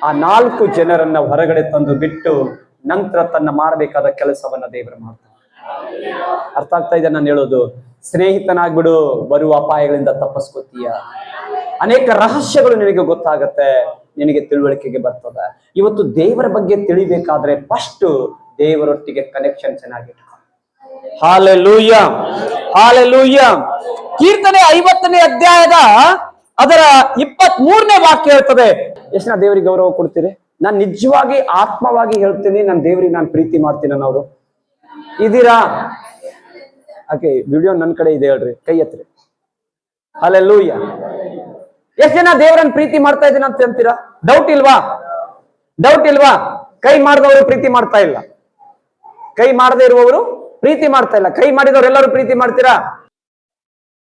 ಆ 4 ಜನರನ್ನ ಹೊರಗಡೆ ತಂದು ಬಿಟ್ಟು ನಂತರ ತನ್ನ ಮಾಡಬೇಕಾದ ಕೆಲಸವನ್ನ ದೇವರು ಮಾಡ್ತಾನೆ. ಅರ್ಥ ಆಗ್ತಾ ಇದೆ ನಾನು ಹೇಳೋದು? ಸ್ನೇಹಿತನಾಗ್ಬಿಡು, ಬರುವ ಅಪಾಯಗಳಿಂದ ತಪ್ಪಿಸ್ಕೊತೀಯ. ಅನೇಕ ರಹಸ್ಯಗಳು ನಿನಗೆ ಗೊತ್ತಾಗತ್ತೆ, ನಿನಗೆ ತಿಳುವಳಿಕೆಗೆ ಬರ್ತದೆ. ಇವತ್ತು ದೇವರ ಬಗ್ಗೆ ತಿಳಿಬೇಕಾದ್ರೆ ಫಸ್ಟ್ ದೇವರೊಟ್ಟಿಗೆ ಕನೆಕ್ಷನ್ ಚೆನ್ನಾಗಿಟ್ಟು. Hallelujah, hallelujah. ಕೀರ್ತನೆ 50ನೇ ಅಧ್ಯಾಯದ ಅದರ 23ನೇ ವಾಕ್ಯ ಹೇಳ್ತದೆ. ಎಷ್ಟು ಜನ ದೇವರಿಗೆ ಗೌರವ ಕೊಡ್ತೀರಿ? ನಾನು ನಿಜವಾಗಿ ಆತ್ಮವಾಗಿ ಹೇಳ್ತೀನಿ, ನಾನು ದೇವರಿಗೆ ನಾನು ಪ್ರೀತಿ ಮಾಡ್ತೀನಿ ಅನ್ನೋರು ಇದೀರಾ? ವಿಡಿಯೋ ನನ್ನ ಕಡೆ ಇದೆ, ಹೇಳ್ರಿ, ಕೈ ಎತ್ರಿ. ಹಲ್ಲೆಲೂಯಾ. ಎಷ್ಟು ಜನ ದೇವರನ್ನ ಪ್ರೀತಿ ಮಾಡ್ತಾ ಇದ್ದೀನಿ ಅಂತ ಅಂತೀರಾ? ಡೌಟ್ ಇಲ್ವಾ? ಡೌಟ್ ಇಲ್ವಾ? ಕೈ ಮಾಡಿದವರು ಪ್ರೀತಿ ಮಾಡ್ತಾ ಇಲ್ಲ, ಕೈ ಮಾಡದೇ ಇರುವವರು ಪ್ರೀತಿ ಮಾಡ್ತಾ ಇಲ್ಲ. ಕೈ ಮಾಡಿದವರು ಎಲ್ಲರೂ ಪ್ರೀತಿ ಮಾಡ್ತೀರಾ?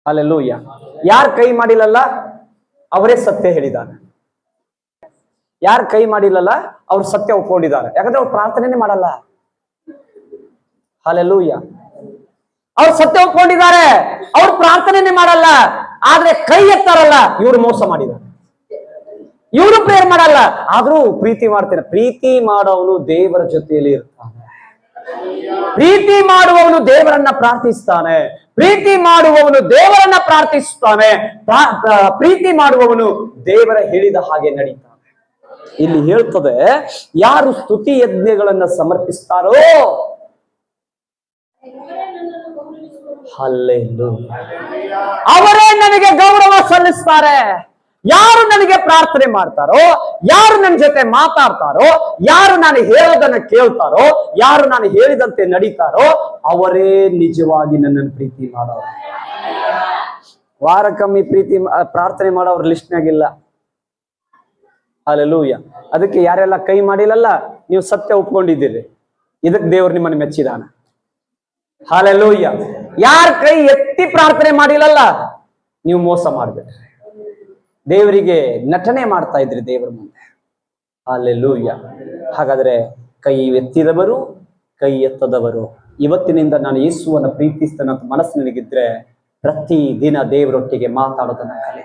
ಹಲ್ಲೆಲೂಯ. ಯಾರು ಕೈ ಮಾಡಿಲ್ಲಲ್ಲ ಅವರೇ ಸತ್ಯ ಹೇಳಿದ್ದಾರೆ. ಯಾರು ಕೈ ಮಾಡಿಲ್ಲಲ್ಲ ಅವ್ರು ಸತ್ಯ ಒಪ್ಕೊಂಡಿದ್ದಾರೆ. ಯಾಕಂದ್ರೆ ಅವ್ರು ಪ್ರಾರ್ಥನೆನೇ ಮಾಡಲ್ಲ. ಹಲ್ಲೆಲೂಯ. ಅವ್ರು ಸತ್ಯ ಒಪ್ಕೊಂಡಿದ್ದಾರೆ, ಅವ್ರು ಪ್ರಾರ್ಥನೆನೇ ಮಾಡಲ್ಲ, ಆದ್ರೆ ಕೈ ಎತ್ತಾರಲ್ಲ ಇವ್ರು ಮೋಸ ಮಾಡಿದ್ದಾರೆ. ಇವರು ಪ್ರೇಯರ್ ಮಾಡಲ್ಲ ಆದ್ರೂ ಪ್ರೀತಿ ಮಾಡ್ತಾರೆ. ಪ್ರೀತಿ ಮಾಡೋವನು ದೇವರ ಜೊತೆಯಲ್ಲಿ ಇರ್ತಾನೆ. ಪ್ರೀತಿ ಮಾಡುವವನು ದೇವರನ್ನ ಪ್ರಾರ್ಥಿಸ್ತಾನೆ. ಪ್ರೀತಿ ಮಾಡುವವನು ದೇವರನ್ನ ಪ್ರಾರ್ಥಿಸ್ತಾನೆ. ಪ್ರೀತಿ ಮಾಡುವವನು ದೇವರ ಹೇಳಿದ ಹಾಗೆ ನಡೀತಾನೆ. ಇಲ್ಲಿ ಹೇಳ್ತದೆ, ಯಾರು ಸ್ತುತಿ ಯಜ್ಞಗಳನ್ನ ಸಮರ್ಪಿಸ್ತಾರೋ ಅವರೇ ನನಗೆ ಗೌರವ ಸಲ್ಲಿಸ್ತಾರೆ. ಯಾರು ನನಗೆ ಪ್ರಾರ್ಥನೆ ಮಾಡ್ತಾರೋ, ಯಾರು ನನ್ನ ಜೊತೆ ಮಾತಾಡ್ತಾರೋ, ಯಾರು ನಾನು ಹೇಳೋದನ್ನ ಕೇಳ್ತಾರೋ, ಯಾರು ನಾನು ಹೇಳಿದಂತೆ ನಡೀತಾರೋ ಅವರೇ ನಿಜವಾಗಿ ನನ್ನನ್ನು ಪ್ರೀತಿ ಮಾಡೋರು. ವಾರಕ್ಕೊಮ್ಮೆ ಪ್ರಾರ್ಥನೆ ಮಾಡೋರು ಲಿಸ್ಟ್ನಾಗಿಲ್ಲ. ಹಲ್ಲೆಲೂಯ. ಅದಕ್ಕೆ ಯಾರೆಲ್ಲ ಕೈ ಮಾಡಿಲ್ಲಲ್ಲ ನೀವು ಸತ್ಯ ಒಪ್ಕೊಂಡಿದ್ದೀರಿ, ಇದಕ್ಕೆ ದೇವರು ನಿಮ್ಮನ್ನು ಮೆಚ್ಚಿದಾನ. ಹಲ್ಲೆಲೂಯ. ಯಾರ ಕೈ ಎತ್ತಿ ಪ್ರಾರ್ಥನೆ ಮಾಡಿಲ್ಲಲ್ಲ ನೀವು ಮೋಸ ಮಾಡ್ಬೇಡ್ರಿ. ದೇವರಿಗೆ ನಟನೆ ಮಾಡ್ತಾ ಇದ್ರಿ ದೇವರ ಮುಂದೆ. ಹಲ್ಲೆಲೂಯ. ಹಾಗಾದ್ರೆ ಕೈ ಎತ್ತಿದವರು, ಕೈ ಎತ್ತದವರು, ಇವತ್ತಿನಿಂದ ನಾನು ಯೇಸುವನ್ನ ಪ್ರೀತಿಸ್ತೇನಂತ ಮನಸ್ಸು ನಿನಗಿದ್ರೆ ಪ್ರತಿ ದಿನ ದೇವರೊಟ್ಟಿಗೆ ಮಾತಾಡೋದನ್ನ ಕಲಿ.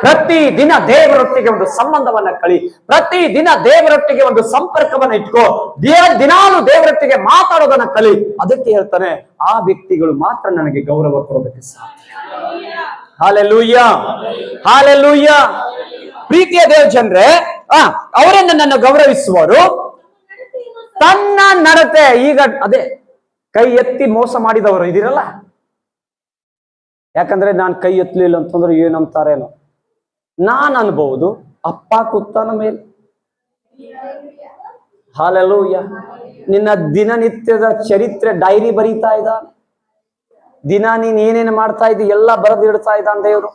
ಪ್ರತಿ ದಿನ ದೇವರೊಟ್ಟಿಗೆ ಒಂದು ಸಂಬಂಧವನ್ನ ಕಳಿ. ಪ್ರತಿ ದಿನ ದೇವರೊಟ್ಟಿಗೆ ಒಂದು ಸಂಪರ್ಕವನ್ನ ಇಟ್ಕೋ. ದಿನಾಲು ದೇವರೊಟ್ಟಿಗೆ ಮಾತಾಡೋದನ್ನ ಕಲಿ. ಅದಕ್ಕೆ ಹೇಳ್ತಾನೆ, ಆ ವ್ಯಕ್ತಿಗಳು ಮಾತ್ರ ನನಗೆ ಗೌರವ ಕೊಡೋದಕ್ಕೆ ಸಾಧ್ಯ. Hallelujah, hallelujah. ಪ್ರೀತಿಯ ದೇವ ಜನರೇ, ಅವರೇ ನನ್ನನ್ನು ಗೌರವಿಸುವರು. ತನ್ನ ನಡತೆ, ಈಗ ಅದೇ ಕೈ ಎತ್ತಿ ಮೋಸ ಮಾಡಿದವರು ಇದಿರಲ್ಲ. ಯಾಕಂದ್ರೆ ನಾನು ಕೈ ಎತ್ತಲಿಲ್ಲ ಅಂತಂದ್ರೆ ಏನಂತಾರೇನೋ, ನಾನ್ ಅನ್ಬಹುದು ಅಪ್ಪ ಕುತ್ತನ ಮೇಲೆ. ಹಲ್ಲೆಲೂಯ. ನಿನ್ನ ದಿನನಿತ್ಯದ ಚರಿತ್ರೆ ಡೈರಿ ಬರೀತಾ ಇದ್ದಾನೆ. ದಿನ ನೀನ್ ಏನೇನು ಮಾಡ್ತಾ ಇದ್ದಿ ಎಲ್ಲ ಬರೆದಿಡ್ತಾ ಇದ್ದಾನೆ ದೇವರು.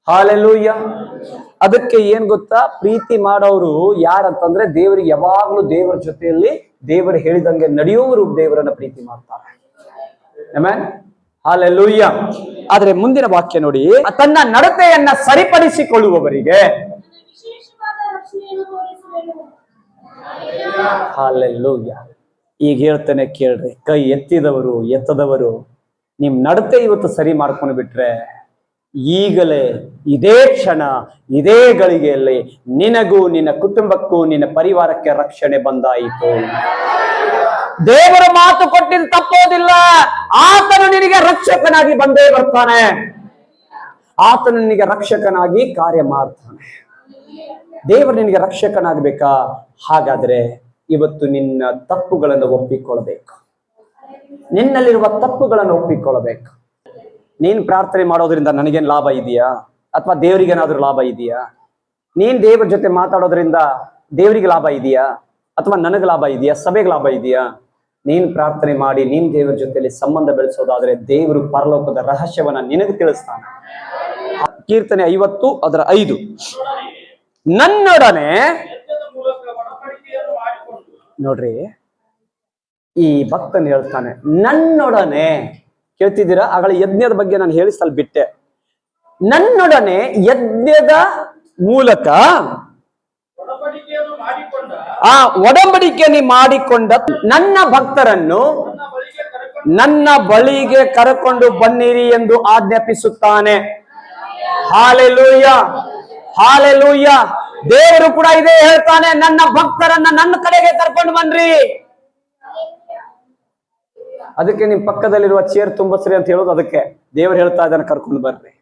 ಹಲ್ಲೆಲೂಯ. ಅದಕ್ಕೆ ಏನ್ ಗೊತ್ತಾ, ಪ್ರೀತಿ ಮಾಡೋರು ಯಾರಂತಂದ್ರೆ ದೇವರಿಗೆ ಯಾವಾಗ್ಲೂ ದೇವರ ಜೊತೆಯಲ್ಲಿ ದೇವರು ಹೇಳಿದಂಗೆ ನಡೆಯುವವರು ದೇವರನ್ನ ಪ್ರೀತಿ ಮಾಡ್ತಾರೆ. ಆಮೆನ್. ಹಲ್ಲೆಲೂಯ. ಆದ್ರೆ ಮುಂದಿನ ವಾಕ್ಯ ನೋಡಿ, ತನ್ನ ನಡತೆಯನ್ನ ಸರಿಪಡಿಸಿಕೊಳ್ಳುವವರಿಗೆ. ಹಲ್ಲೆಲೂಯ. ಈಗ ಹೇಳ್ತೇನೆ ಕೇಳ್ರಿ, ಕೈ ಎತ್ತಿದವರು ಎತ್ತದವರು ನಿಮ್ ನಡತೆ ಇವತ್ತು ಸರಿ ಮಾಡ್ಕೊಂಡು ಬಿಟ್ರೆ ಈಗಲೇ ಇದೇ ಕ್ಷಣ ಇದೇ ಗಳಿಗೆಯಲ್ಲಿ ನಿನಗೂ ನಿನ್ನ ಕುಟುಂಬಕ್ಕೂ ನಿನ್ನ ಪರಿವಾರಕ್ಕೆ ರಕ್ಷಣೆ ಬಂದಾಯಿತು. ದೇವರ ಮಾತು ಕೊಟ್ಟಿದ್ದು ತಪ್ಪೋದಿಲ್ಲ. ಆತನು ನಿನಗೆ ರಕ್ಷಕನಾಗಿ ಬಂದೇ ಬರ್ತಾನೆ. ಆತನು ನಿನಗೆ ರಕ್ಷಕನಾಗಿ ಕಾರ್ಯ ಮಾಡ್ತಾನೆ. ದೇವರು ನಿನಗೆ ರಕ್ಷಕನಾಗಬೇಕಾ? ಹಾಗಾದ್ರೆ ಇವತ್ತು ನಿನ್ನ ತಪ್ಪುಗಳನ್ನು ಒಪ್ಪಿಕೊಳ್ಬೇಕು. ನಿನ್ನಲ್ಲಿರುವ ತಪ್ಪುಗಳನ್ನು ಒಪ್ಪಿಕೊಳ್ಬೇಕು. ನೀನ್ ಪ್ರಾರ್ಥನೆ ಮಾಡೋದ್ರಿಂದ ನನಗೇನ್ ಲಾಭ ಇದೆಯಾ? ಅಥವಾ ದೇವರಿಗೇನಾದ್ರೂ ಲಾಭ ಇದೆಯಾ? ನೀನ್ ದೇವರ ಜೊತೆ ಮಾತಾಡೋದ್ರಿಂದ ದೇವರಿಗೆ ಲಾಭ ಇದೆಯಾ? ಅಥವಾ ನನಗೆ ಲಾಭ ಇದೆಯಾ? ಸಭೆಗೆ ಲಾಭ ಇದೆಯಾ? ನೀನ್ ಪ್ರಾರ್ಥನೆ ಮಾಡಿ ನೀನ್ ದೇವರ ಜೊತೆಯಲ್ಲಿ ಸಂಬಂಧ ಬೆಳೆಸೋದಾದ್ರೆ ದೇವರು ಪರಲೋಕದ ರಹಸ್ಯವನ್ನ ನಿನಗೆ ತಿಳಿಸ್ತಾನೆ. ಕೀರ್ತನೆ 50 ಅದರ 5, ನನ್ನೊಡನೆ. ನೋಡ್ರಿ, ಈ ಭಕ್ತನ್ ಹೇಳ್ತಾನೆ ನನ್ನೊಡನೆ. ಕೇಳ್ತಿದ್ದೀರಾ? ಆಗಲೇ ಯಜ್ಞದ ಬಗ್ಗೆ ನಾನು ಹೇಳಿಸಲ್ ಬಿಟ್ಟೆ. ನನ್ನೊಡನೆ ಯಜ್ಞದ ಮೂಲಕ ಆ ಒಡಂಬಡಿಕೆಯನ್ನು ಮಾಡಿಕೊಂಡ ನನ್ನ ಭಕ್ತರನ್ನು ನನ್ನ ಬಳಿಗೆ ಕರೆಕೊಂಡು ಬನ್ನಿರಿ ಎಂದು ಆಜ್ಞಾಪಿಸುತ್ತಾನೆ. Hallelujah, hallelujah. ದೇವರು ಕೂಡ ಇದೇ ಹೇಳ್ತಾನೆ, ನನ್ನ ಭಕ್ತರನ್ನ ನನ್ನ ಕಡೆಗೆ ಕರ್ಕೊಂಡು ಬನ್ರಿ. ಅದಕ್ಕೆ ನಿಮ್ ಪಕ್ಕದಲ್ಲಿರುವ ಚೇರ್ ತುಂಬಸ್ರಿ ಅಂತ ಹೇಳೋದು ಅದಕ್ಕೆ. ದೇವರು ಹೇಳ್ತಾ ಇದ್ದಾನೆ, ಕರ್ಕೊಂಡು ಬರ್ರಿ,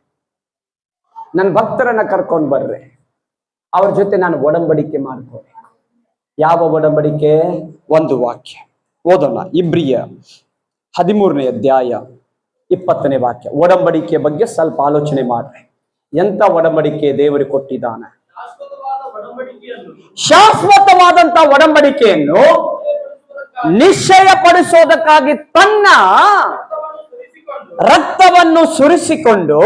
ನನ್ನ ಭಕ್ತರನ್ನ ಕರ್ಕೊಂಡು ಬರ್ರಿ, ಅವ್ರ ಜೊತೆ ನಾನು ಒಡಂಬಡಿಕೆ ಮಾಡ್ಕೋಬೇಕು. ಯಾವ ಒಡಂಬಡಿಕೆ? ಒಂದು ವಾಕ್ಯ ಓದೋಣ. ಇಬ್ರಿಯ 13ನೇ ಅಧ್ಯಾಯ 20ನೇ ವಾಕ್ಯ. ಒಡಂಬಡಿಕೆ ಬಗ್ಗೆ ಸ್ವಲ್ಪ ಆಲೋಚನೆ ಮಾಡ್ರಿ. ಎಂತ ಒಡಂಬಡಿಕೆ ದೇವರು ಕೊಟ್ಟಿದ್ದಾನೆ? ಶಾಶ್ವತವಾದಂತ ಒಡಂಬಡಿಕೆಯನ್ನು ನಿಶ್ಚಯಪಡಿಸೋದಕ್ಕಾಗಿ ತನ್ನ ರಕ್ತವನ್ನು ಸುರಿಸಿಕೊಂಡು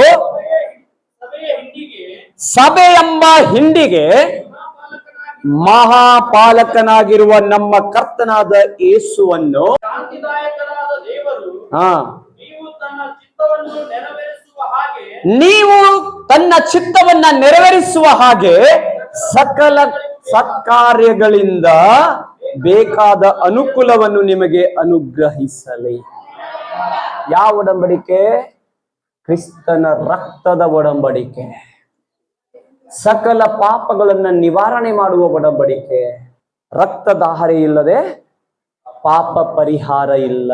ಸಭೆ ಎಂಬ ಹಿಂಡಿಗೆ ಮಹಾಪಾಲಕನಾಗಿರುವ ನಮ್ಮ ಕರ್ತನಾದ ಯೇಸುವನ್ನು ನೀವು ತನ್ನ ಚಿತ್ತವನ್ನ ನೆರವೇರಿಸುವ ಹಾಗೆ ಸಕಲ ಸತ್ಕಾರ್ಯಗಳಿಂದ ಬೇಕಾದ ಅನುಕೂಲವನ್ನು ನಿಮಗೆ ಅನುಗ್ರಹಿಸಲಿ. ಯಾವ ಒಡಂಬಡಿಕೆ? ಕ್ರಿಸ್ತನ ರಕ್ತದ ಒಡಂಬಡಿಕೆ. ಸಕಲ ಪಾಪಗಳನ್ನ ನಿವಾರಣೆ ಮಾಡುವ ಒಡಂಬಡಿಕೆ. ರಕ್ತದಾಹರಿ ಇಲ್ಲದೆ ಪಾಪ ಪರಿಹಾರ ಇಲ್ಲ.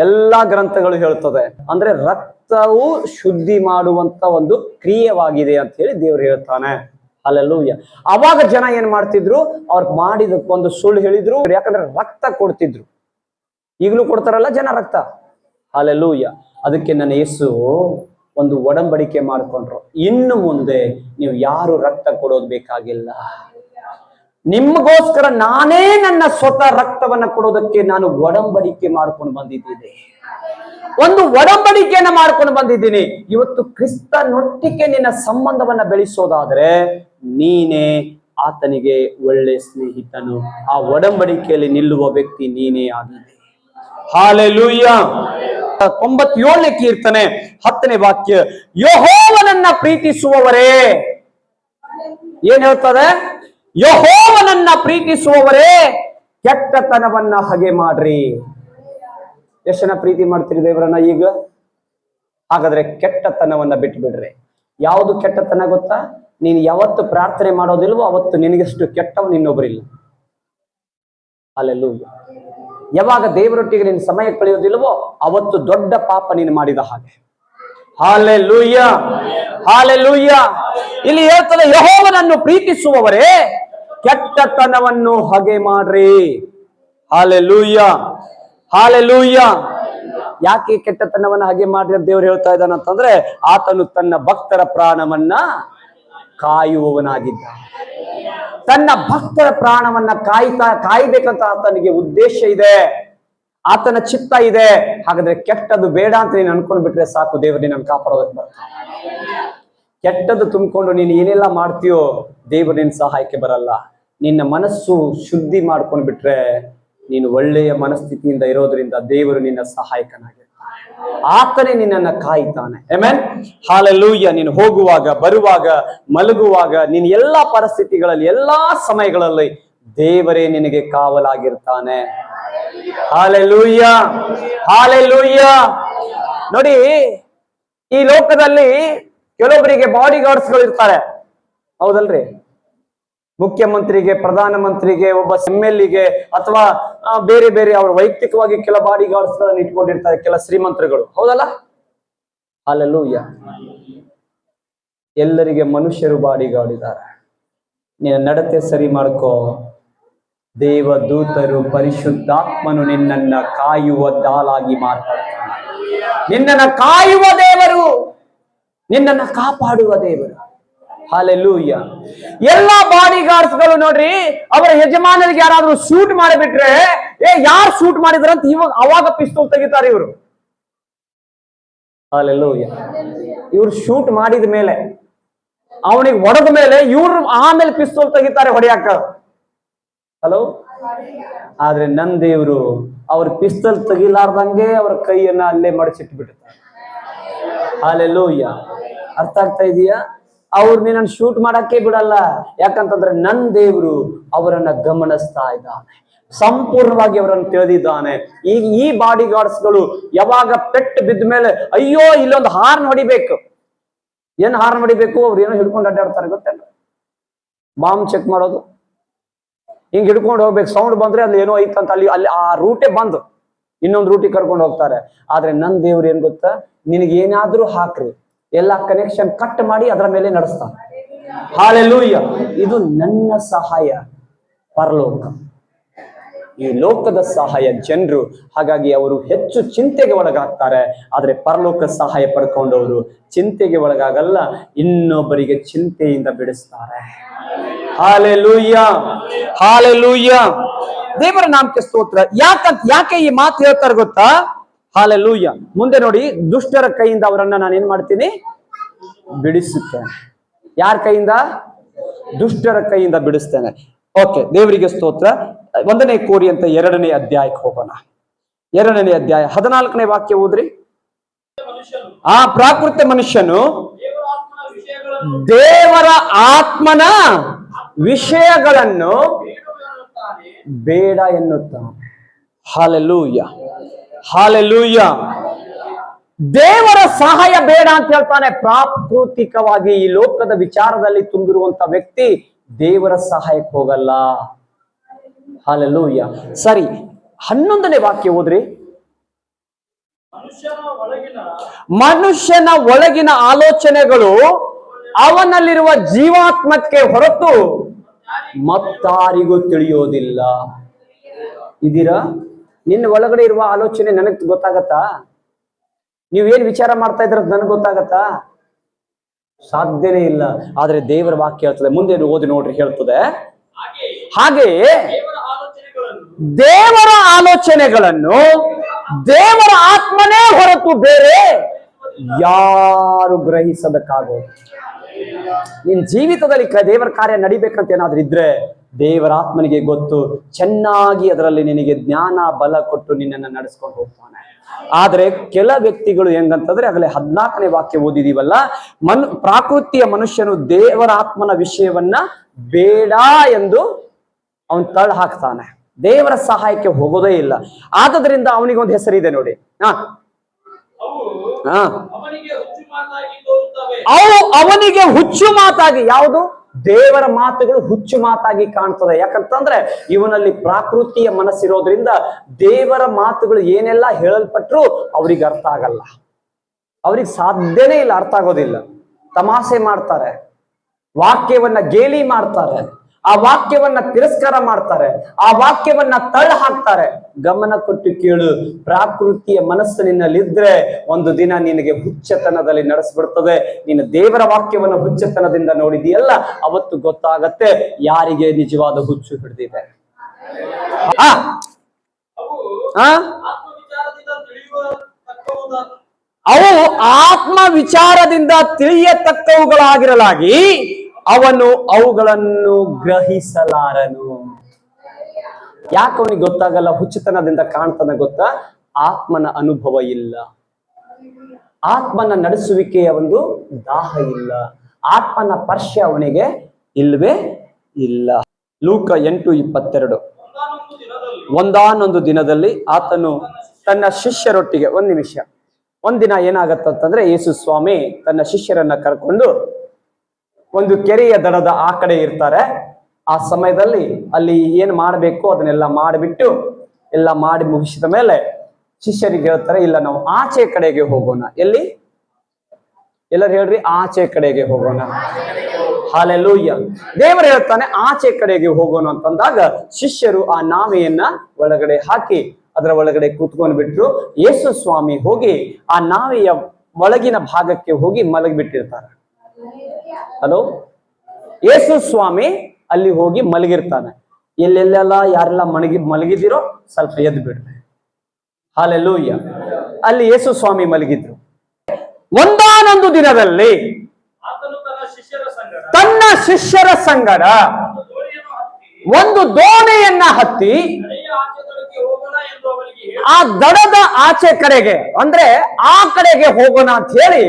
ಎಲ್ಲಾ ಗ್ರಂಥಗಳು ಹೇಳ್ತದೆ. ಅಂದ್ರೆ ರಕ್ತವು ಶುದ್ಧಿ ಮಾಡುವಂತ ಒಂದು ಕ್ರಿಯೆವಾಗಿದೆ ಅಂತ ಹೇಳಿ ದೇವರು ಹೇಳ್ತಾನೆ. ಹಲ್ಲೆಲೂಯಾ. ಅವಾಗ ಜನ ಏನ್ ಮಾಡ್ತಿದ್ರು? ಅವ್ರು ಮಾಡಿದ ಒಂದು ಸುಳ್ಳು ಹೇಳಿದ್ರು. ಯಾಕಂದ್ರೆ ರಕ್ತ ಕೊಡ್ತಿದ್ರು. ಈಗಲೂ ಕೊಡ್ತಾರಲ್ಲ ಜನ ರಕ್ತ. ಹಲ್ಲೆಲೂಯಾ. ಅದಕ್ಕೆ ನನ್ನ ಯೇಸು ಒಂದು ಒಡಂಬಡಿಕೆ ಮಾಡಿಕೊಂಡ್ರು. ಇನ್ನು ಮುಂದೆ ನೀವು ಯಾರು ರಕ್ತ ಕೊಡೋದು ಬೇಕಾಗಿಲ್ಲ. ನಿಮಗೋಸ್ಕರ ನಾನೇ ನನ್ನ ಸ್ವತಃ ರಕ್ತವನ್ನ ಕೊಡೋದಕ್ಕೆ ನಾನು ಒಡಂಬಡಿಕೆ ಮಾಡ್ಕೊಂಡು ಬಂದಿದ್ದೀನಿ. ಒಂದು ಒಡಂಬಡಿಕೆಯನ್ನ ಮಾಡ್ಕೊಂಡು ಬಂದಿದ್ದೀನಿ. ಇವತ್ತು ಕ್ರಿಸ್ತನೊಟ್ಟಿಗೆ ನಿನ್ನ ಸಂಬಂಧವನ್ನ ಬೆಳೆಸೋದಾದ್ರೆ ನೀನೇ ಆತನಿಗೆ ಒಳ್ಳೆ ಸ್ನೇಹಿತನು. ಆ ಒಡಂಬಡಿಕೆಯಲ್ಲಿ ನಿಲ್ಲುವ ವ್ಯಕ್ತಿ ನೀನೇ ಆಗಿದೆ. ಹಾಲೆಲೂಯಾ. 97ನೇ ಕೀರ್ತನೆ 10ನೇ ವಾಕ್ಯ, ಯೆಹೋವನನ್ನ ಪ್ರೀತಿಸುವವರೇ. ಏನ್ ಹೇಳ್ತದೆ? ಯೆಹೋವನನ್ನ ಪ್ರೀತಿಸುವವರೇ ಕೆಟ್ಟತನವನ್ನ ಹಗೆ ಮಾಡ್ರಿ. ಎಷ್ಟು ಜನ ಪ್ರೀತಿ ಮಾಡ್ತೀರಿ ದೇವರನ್ನ ಈಗ? ಹಾಗಾದ್ರೆ ಕೆಟ್ಟತನವನ್ನ ಬಿಟ್ಟು ಬಿಡ್ರಿ. ಯಾವುದು ಕೆಟ್ಟತನ ಗೊತ್ತಾ? ನೀನು ಯಾವತ್ತು ಪ್ರಾರ್ಥನೆ ಮಾಡೋದಿಲ್ವೋ ಅವತ್ತು ನಿನಗೆಷ್ಟು ಕೆಟ್ಟವನು ಇನ್ನೊಬ್ಬರಿಲ್ಲ. ಹಲ್ಲೆಲೂಯಾ. ಯಾವಾಗ ದೇವರೊಟ್ಟಿಗೆ ನೀನು ಸಮಯ ಕಳೆಯೋದಿಲ್ವೋ ಅವತ್ತು ದೊಡ್ಡ ಪಾಪ ನೀನು ಮಾಡಿದ ಹಾಗೆ. Hallelujah, hallelujah. ಇಲ್ಲಿ ಹೇಳ್ತದೆ, ಯೆಹೋವನನ್ನು ಪ್ರೀತಿಸುವವರೇ ಕೆಟ್ಟತನವನ್ನು ಹಗೆ ಮಾಡ್ರಿ. Hallelujah, hallelujah. ಯಾಕೆ ಕೆಟ್ಟತನವನ್ನ ಹಾಗೆ ಮಾಡ್ರಿ ಅಂತ ದೇವರು ಹೇಳ್ತಾ ಇದ್ದಾನಂತಂದ್ರೆ, ಆತನು ತನ್ನ ಭಕ್ತರ ಪ್ರಾಣವನ್ನ ಕಾಯುವವನಾಗಿದ್ದ. ತನ್ನ ಭಕ್ತರ ಪ್ರಾಣವನ್ನ ಕಾಯ್ಬೇಕಂತ ಆತನಿಗೆ ಉದ್ದೇಶ ಇದೆ. ಆತನ ಚಿತ್ತ ಇದೆ. ಹಾಗಾದ್ರೆ ಕೆಟ್ಟದ್ದು ಬೇಡ ಅಂತ ನೀನು ಅನ್ಕೊಂಡ್ ಬಿಟ್ರೆ ಸಾಕು, ದೇವರು ನಿನ್ನನ್ನು ಕಾಪಾಡೋದಕ್ಕೆ ಬರ್ತಾನೆ. ಕೆಟ್ಟದ್ದು ತುಂಬಿಕೊಂಡು ನೀನು ಏನೆಲ್ಲ ಮಾಡ್ತೀಯೋ ದೇವರು ನಿನ್ನ ಸಹಾಯಕ್ಕೆ ಬರಲ್ಲ. ನಿನ್ನ ಮನಸ್ಸು ಶುದ್ಧಿ ಮಾಡ್ಕೊಂಡು ಬಿಟ್ರೆ ನೀನು ಒಳ್ಳೆಯ ಮನಸ್ಥಿತಿಯಿಂದ ಇರೋದ್ರಿಂದ ದೇವರು ನಿನ್ನ ಸಹಾಯಕನಾಗಿರ್ತಾನೆ. ಆತನೇ ನಿನ್ನನ್ನ ಕಾಯ್ತಾನೆ. ಆಮೆನ್. ಹಲ್ಲೆಲೂಯಾ. ನೀನು ಹೋಗುವಾಗ, ಬರುವಾಗ, ಮಲಗುವಾಗ, ನೀನು ಎಲ್ಲಾ ಪರಿಸ್ಥಿತಿಗಳಲ್ಲಿ, ಎಲ್ಲಾ ಸಮಯಗಳಲ್ಲಿ ದೇವರೇ ನಿನಗೆ ಕಾವಲಾಗಿರ್ತಾನೆ. Hallelujah, hallelujah. ನೋಡಿ, ಈ ಲೋಕದಲ್ಲಿ ಕೆಲವೊಬ್ಬರಿಗೆ ಬಾಡಿ ಗಾರ್ಡ್ಸ್ ಗಳು ಇರ್ತಾರೆ, ಹೌದಲ್ರಿ? ಮುಖ್ಯಮಂತ್ರಿಗೆ, ಪ್ರಧಾನಮಂತ್ರಿಗೆ, ಒಬ್ಬ MLA ಗೆ ಅಥವಾ ಬೇರೆ ಬೇರೆ ಅವರು ವೈಯಕ್ತಿಕವಾಗಿ ಕೆಲ ಬಾಡಿ ಗಾರ್ಡ್ಸ್ ಗಳನ್ನ ಇಟ್ಕೊಂಡಿರ್ತಾರೆ ಕೆಲ ಶ್ರೀಮಂತರುಗಳು, ಹೌದಲ್ಲ? ಹಲ್ಲೆಲೂಯಾ. ಎಲ್ಲರಿಗೆ ಮನುಷ್ಯರು ಬಾಡಿ ಗಾರ್ಡ್ ಇದ್ದಾರೆ. ನಿನ್ನ ನಡತೆ ಸರಿ ಮಾಡ್ಕೋ. ದೇವ ದೂತರು, ಪರಿಶುದ್ಧಾತ್ಮನು ನಿನ್ನನ್ನ ಕಾಯುವ ದಾಲಾಗಿ ಮಾತಾಡ್ತಾನೆ. ನಿನ್ನನ್ನ ಕಾಯುವ ದೇವರು, ನಿನ್ನನ್ನ ಕಾಪಾಡುವ ದೇವರು. ಹಲ್ಲೆಲೂಯಾ. ಎಲ್ಲಾ ಬಾಡಿ ಗಾರ್ಡ್ಸ್ ಗಳು ನೋಡ್ರಿ, ಅವರ ಯಜಮಾನರಿಗೆ ಯಾರಾದ್ರೂ ಶೂಟ್ ಮಾಡಿಬಿಟ್ರೆ, ಯಾರು ಶೂಟ್ ಮಾಡಿದ್ರಂತ ಅವಾಗ ಪಿಸ್ತೂಲ್ ತೆಗಿತಾರೆ ಇವರು. ಹಲ್ಲೆಲೂಯಾ. ಇವ್ರು ಶೂಟ್ ಮಾಡಿದ ಮೇಲೆ, ಅವನಿಗೆ ಹೊಡೆದ ಮೇಲೆ ಇವ್ರು ಆಮೇಲೆ ಪಿಸ್ತೂಲ್ ತೆಗಿತಾರೆ ಹೊಡೆಯಾಕ. ಹಲೋ. ಆದ್ರೆ ನನ್ನ ದೇವರು ಅವ್ರ ಪಿಸ್ತೂಲ್ ತೆಗಿಲಾರ್ದಂಗೆ ಅವ್ರ ಕೈಯನ್ನ ಅಲ್ಲೇ ಮಡಚಿಟ್ಟು ಬಿಡ್ತಾರೆ. ಹಲ್ಲೆಲೂಯಾ. ಅರ್ಥ ಆಗ್ತಾ ಇದೆಯಾ? ಅವ್ರು ನಿನ್ನನ್ನು ಶೂಟ್ ಮಾಡಕ್ಕೆ ಬಿಡಲ್ಲ. ಯಾಕಂತಂದ್ರೆ ನನ್ನ ದೇವರು ಅವರನ್ನ ಗಮನಿಸ್ತಾ ಇದ್ದಾನೆ, ಸಂಪೂರ್ಣವಾಗಿ ಅವರನ್ನು ತಿಳಿದಿದ್ದಾನೆ. ಈಗ ಈ ಬಾಡಿ ಗಾರ್ಡ್ಸ್ ಗಳು ಯಾವಾಗ ಪೆಟ್ಟು ಬಿದ್ದ ಮೇಲೆ, ಅಯ್ಯೋ ಇಲ್ಲೊಂದು ಹಾರ್ನ್ ಹೊಡಿಬೇಕು. ಏನ್ ಹಾರ್ನ್ ಹೊಡಿಬೇಕು? ಅವ್ರು ಏನೋ ಹಿಡ್ಕೊಂಡು ಅಡ್ಡಾಡ್ತಾರೆ ಗೊತ್ತಲ್ಲ, ಬಾಂಬ್ ಚೆಕ್ ಮಾಡೋದು. ಹಿಂಗ್ ಹಿಡ್ಕೊಂಡು ಹೋಗ್ಬೇಕು, ಸೌಂಡ್ ಬಂದ್ರೆ ಅಲ್ಲಿ ಏನೋ ಐತಂತ ಅಲ್ಲಿ ಅಲ್ಲಿ ಆ ರೂಟೇ ಬಂದು ಇನ್ನೊಂದು ರೂಟಿಗೆ ಕರ್ಕೊಂಡು ಹೋಗ್ತಾರೆ. ಆದ್ರೆ ನನ್ನ ದೇವ್ರು ಏನ್ ಗೊತ್ತಾ, ನಿನಗೇನಾದ್ರೂ ಹಾಕ್ರಿ, ಎಲ್ಲ ಕನೆಕ್ಷನ್ ಕಟ್ ಮಾಡಿ ಅದರ ಮೇಲೆ ನಡೆಸ್ತಾನೆ. ಹಲ್ಲೆಲೂಯಾ. ಇದು ನನ್ನ ಸಹಾಯ ಪರಲೋಕ, ಈ ಲೋಕದ ಸಹಾಯ ಜನರು. ಹಾಗಾಗಿ ಅವರು ಹೆಚ್ಚು ಚಿಂತೆಗೆ ಒಳಗಾಗ್ತಾರೆ. ಆದ್ರೆ ಪರಲೋಕ ಸಹಾಯ ಪಡ್ಕೊಂಡವರು ಚಿಂತೆಗೆ ಒಳಗಾಗಲ್ಲ, ಇನ್ನೊಬ್ಬರಿಗೆ ಚಿಂತೆಯಿಂದ ಬಿಡಿಸ್ತಾರೆ. Hallelujah, hallelujah. ದೇವರ ನಾಮಕ್ಕೆ ಸ್ತೋತ್ರ. ಯಾಕೆ ಈ ಮಾತು ಹೇಳ್ತಾರೆ ಗೊತ್ತಾ? ಹಲ್ಲೆಲೂಯಾ. ಮುಂದೆ ನೋಡಿ, ದುಷ್ಟರ ಕೈಯಿಂದ ಅವರನ್ನ ನಾನು ಏನ್ ಮಾಡ್ತೀನಿ? ಬಿಡಿಸುತ್ತೇನೆ. ಯಾರ ಕೈಯಿಂದ? ದುಷ್ಟರ ಕೈಯಿಂದ ಬಿಡಿಸ್ತೇನೆ. ಓಕೆ, ದೇವರಿಗೆ ಸ್ತೋತ್ರ. 1 ಕೊರಿಂಥ 2ನೇ ಅಧ್ಯಾಯಕ್ಕೆ ಹೋಗೋಣ. 2ನೇ ಅಧ್ಯಾಯ 14ನೇ ವಾಕ್ಯ ಓದ್ರಿ. ಆ ಪ್ರಾಕೃತ ಮನುಷ್ಯನು ದೇವರ ಆತ್ಮನ ವಿಷಯಗಳನ್ನು ಬೇಡ ಎನ್ನುತ್ತಾನೆ. Hallelujah, hallelujah. ದೇವರ ಸಹಾಯ ಬೇಡ ಅಂತ ಹೇಳ್ತಾನೆ. ಪ್ರಾಕೃತಿಕವಾಗಿ ಈ ಲೋಕದ ವಿಚಾರದಲ್ಲಿ ತುಂಬಿರುವಂತ ವ್ಯಕ್ತಿ ದೇವರ ಸಹಾಯಕ್ಕೆ ಹೋಗಲ್ಲ. ಹಾಲೆಲೂಯ. ಸರಿ, 11ನೇ ವಾಕ್ಯ ಓದ್ರಿ. ಮನುಷ್ಯನ ಒಳಗಿನ ಆಲೋಚನೆಗಳು ಅವನಲ್ಲಿರುವ ಜೀವಾತ್ಮಕ್ಕೆ ಹೊರತು ಮತ್ತಾರಿಗೂ ತಿಳಿಯೋದಿಲ್ಲ. ಇದೀರಾ? ನಿನ್ನ ಒಳಗಡೆ ಇರುವ ಆಲೋಚನೆ ನನಗ್ ಗೊತ್ತಾಗತ್ತಾ? ನೀವೇನ್ ವಿಚಾರ ಮಾಡ್ತಾ ಇದ್ರ ನನಗೆ ಗೊತ್ತಾಗತ್ತಾ? ಸಾಧ್ಯನೇ ಇಲ್ಲ. ಆದ್ರೆ ದೇವರ ವಾಕ್ಯ ಹೇಳ್ತದೆ, ಮುಂದೆ ಓದಿ ನೋಡ್ರಿ, ಹೇಳ್ತದೆ ಹಾಗೆಯೇ ದೇವರ ಆಲೋಚನೆಗಳನ್ನು ದೇವರ ಆತ್ಮನೇ ಹೊರತು ಬೇರೆ ಯಾರು ಗ್ರಹಿಸೋದಕ್ಕಾಗೋದು. ನಿನ್ ಜೀವಿತದಲ್ಲಿ ದೇವರ ಕಾರ್ಯ ನಡಿಬೇಕಂತ ಏನಾದ್ರೂ ಇದ್ರೆ ದೇವರ ಆತ್ಮನಿಗೆ ಗೊತ್ತು. ಚೆನ್ನಾಗಿ ಅದರಲ್ಲಿ ನಿನಗೆ ಜ್ಞಾನ ಬಲ ಕೊಟ್ಟು ನಿನ್ನನ್ನು ನಡೆಸ್ಕೊಂಡು ಹೋಗ್ತಾನೆ. ಆದ್ರೆ ಕೆಲ ವ್ಯಕ್ತಿಗಳು ಹೆಂಗಂತಂದ್ರೆ, ಆಗಲೇ 14ನೇ ವಾಕ್ಯ ಓದಿದೀವಲ್ಲ, ಪ್ರಾಕೃತಿಯ ಮನುಷ್ಯನು ದೇವರ ಆತ್ಮನ ವಿಷಯವನ್ನ ಬೇಡ ಎಂದು ಅವನ್ ತಳ್ಳ ಹಾಕ್ತಾನೆ. ದೇವರ ಸಹಾಯಕ್ಕೆ ಹೋಗೋದೇ ಇಲ್ಲ. ಆದ್ರಿಂದ ಅವನಿಗೊಂದು ಹೆಸರಿದೆ ನೋಡಿ. ಅವು ಅವನಿಗೆ ಹುಚ್ಚು ಮಾತಾಗಿ, ಯಾವುದು? ದೇವರ ಮಾತುಗಳು ಹುಚ್ಚು ಮಾತಾಗಿ ಕಾಣ್ತದೆ. ಯಾಕಂತಂದ್ರೆ ಇವನಲ್ಲಿ ಪ್ರಾಕೃತಿಯ ಮನಸ್ಸಿರೋದ್ರಿಂದ ದೇವರ ಮಾತುಗಳು ಏನೆಲ್ಲ ಹೇಳಲ್ಪಟ್ರು ಅವ್ರಿಗೆ ಅರ್ಥ ಆಗಲ್ಲ. ಅವ್ರಿಗೆ ಸಾಧ್ಯನೇ ಇಲ್ಲ, ಅರ್ಥ ಆಗೋದಿಲ್ಲ. ತಮಾಷೆ ಮಾಡ್ತಾರೆ, ವಾಕ್ಯವನ್ನ ಗೇಲಿ ಮಾಡ್ತಾರೆ, ಆ ವಾಕ್ಯವನ್ನ ತಿರಸ್ಕಾರ ಮಾಡ್ತಾರೆ, ಆ ವಾಕ್ಯವನ್ನ ತಳ್ಳ ಹಾಕ್ತಾರೆ. ಗಮನ ಕೊಟ್ಟು ಕೇಳು. ಪ್ರಾಕೃತಿಯ ಮನಸ್ಸಿನಲ್ಲಿದ್ರೆ ಒಂದು ದಿನ ನಿನಗೆ ಹುಚ್ಚತನದಲ್ಲಿ ನಡೆಸ್ಬಿಡ್ತದೆ. ನೀನು ದೇವರ ವಾಕ್ಯವನ್ನು ಹುಚ್ಚತನದಿಂದ ನೋಡಿದೀಯಲ್ಲ, ಅವತ್ತು ಗೊತ್ತಾಗತ್ತೆ ಯಾರಿಗೆ ನಿಜವಾದ ಹುಚ್ಚು ಹಿಡಿದಿದೆ. ಅವು ಆತ್ಮ ವಿಚಾರದಿಂದ ತಿಳಿಯತಕ್ಕವುಗಳಾಗಿರಲಾಗಿ ಅವನು ಅವುಗಳನ್ನು ಗ್ರಹಿಸಲಾರನು. ಯಾಕೆ ಅವನಿಗೆ ಗೊತ್ತಾಗಲ್ಲ? ಹುಚ್ಚುತನದಿಂದ ಕಾಣ್ತಾನೆ ಗೊತ್ತಾ? ಆತ್ಮನ ಅನುಭವ ಇಲ್ಲ, ಆತ್ಮನ ನಡೆಸುವಿಕೆಯ ಒಂದು ದಾಹ ಇಲ್ಲ, ಆತ್ಮನ ಸ್ಪರ್ಶ ಅವನಿಗೆ ಇಲ್ವೇ ಇಲ್ಲ. ಲೂಕ 8:22. ಒಂದಾನೊಂದು ದಿನದಲ್ಲಿ ಆತನು ತನ್ನ ಶಿಷ್ಯರೊಟ್ಟಿಗೆ, ಒಂದಿನ ಏನಾಗತ್ತಂತಂದ್ರೆ, ಯೇಸು ಸ್ವಾಮಿ ತನ್ನ ಶಿಷ್ಯರನ್ನ ಕರ್ಕೊಂಡು ಒಂದು ಕೆರೆಯ ದಡದ ಆ ಕಡೆ ಇರ್ತಾರೆ. ಆ ಸಮಯದಲ್ಲಿ ಅಲ್ಲಿ ಏನ್ ಮಾಡಬೇಕು ಅದನ್ನೆಲ್ಲ ಮಾಡಿಬಿಟ್ಟು ಎಲ್ಲ ಮಾಡಿ ಮುಗಿಸಿದ ಮೇಲೆ ಶಿಷ್ಯರಿಗೆ ಹೇಳ್ತಾರೆ, ಇಲ್ಲ ನಾವು ಆಚೆ ಕಡೆಗೆ ಹೋಗೋಣ. ಎಲ್ಲಿ? ಎಲ್ಲರೂ ಹೇಳ್ರಿ, ಆಚೆ ಕಡೆಗೆ ಹೋಗೋಣ. ಹಾಲೆಲೂಯ. ದೇವರು ಹೇಳ್ತಾನೆ ಆಚೆ ಕಡೆಗೆ ಹೋಗೋಣ ಅಂತಂದಾಗ ಶಿಷ್ಯರು ಆ ನಾವೆಯನ್ನ ಒಳಗಡೆ ಹಾಕಿ ಅದರ ಒಳಗಡೆ ಕೂತ್ಕೊಂಡು ಬಿಟ್ರು. ಯೇಸು ಸ್ವಾಮಿ ಹೋಗಿ ಆ ನಾವೆಯ ಒಳಗಿನ ಭಾಗಕ್ಕೆ ಹೋಗಿ ಮಲಗಿಬಿಟ್ಟಿರ್ತಾರೆ. ಹಲೋ, ಯೇಸು ಸ್ವಾಮಿ ಅಲ್ಲಿ ಹೋಗಿ ಮಲಗಿರ್ತಾನೆ. ಎಲ್ಲೆಲ್ಲೆಲ್ಲ ಯಾರೆಲ್ಲ ಮಲಗಿದಿರೋ ಸ್ವಲ್ಪ ಎದ್ದು ಬಿಡ್ರಿ. ಹಾಲೆಲೂಯ. ಅಲ್ಲಿ ಯೇಸು ಸ್ವಾಮಿ ಮಲಗಿದ್ರು. ಒಂದಾನೊಂದು ದಿನದಲ್ಲಿ ತನ್ನ ಶಿಷ್ಯರ ಸಂಗಡ ಒಂದು ದೋಣಿಯನ್ನ ಹತ್ತಿ ಆ ದಡದ ಆಚೆ ಕಡೆಗೆ, ಅಂದ್ರೆ ಆ ಕಡೆಗೆ ಹೋಗೋಣ ಅಂತ ಹೇಳಿ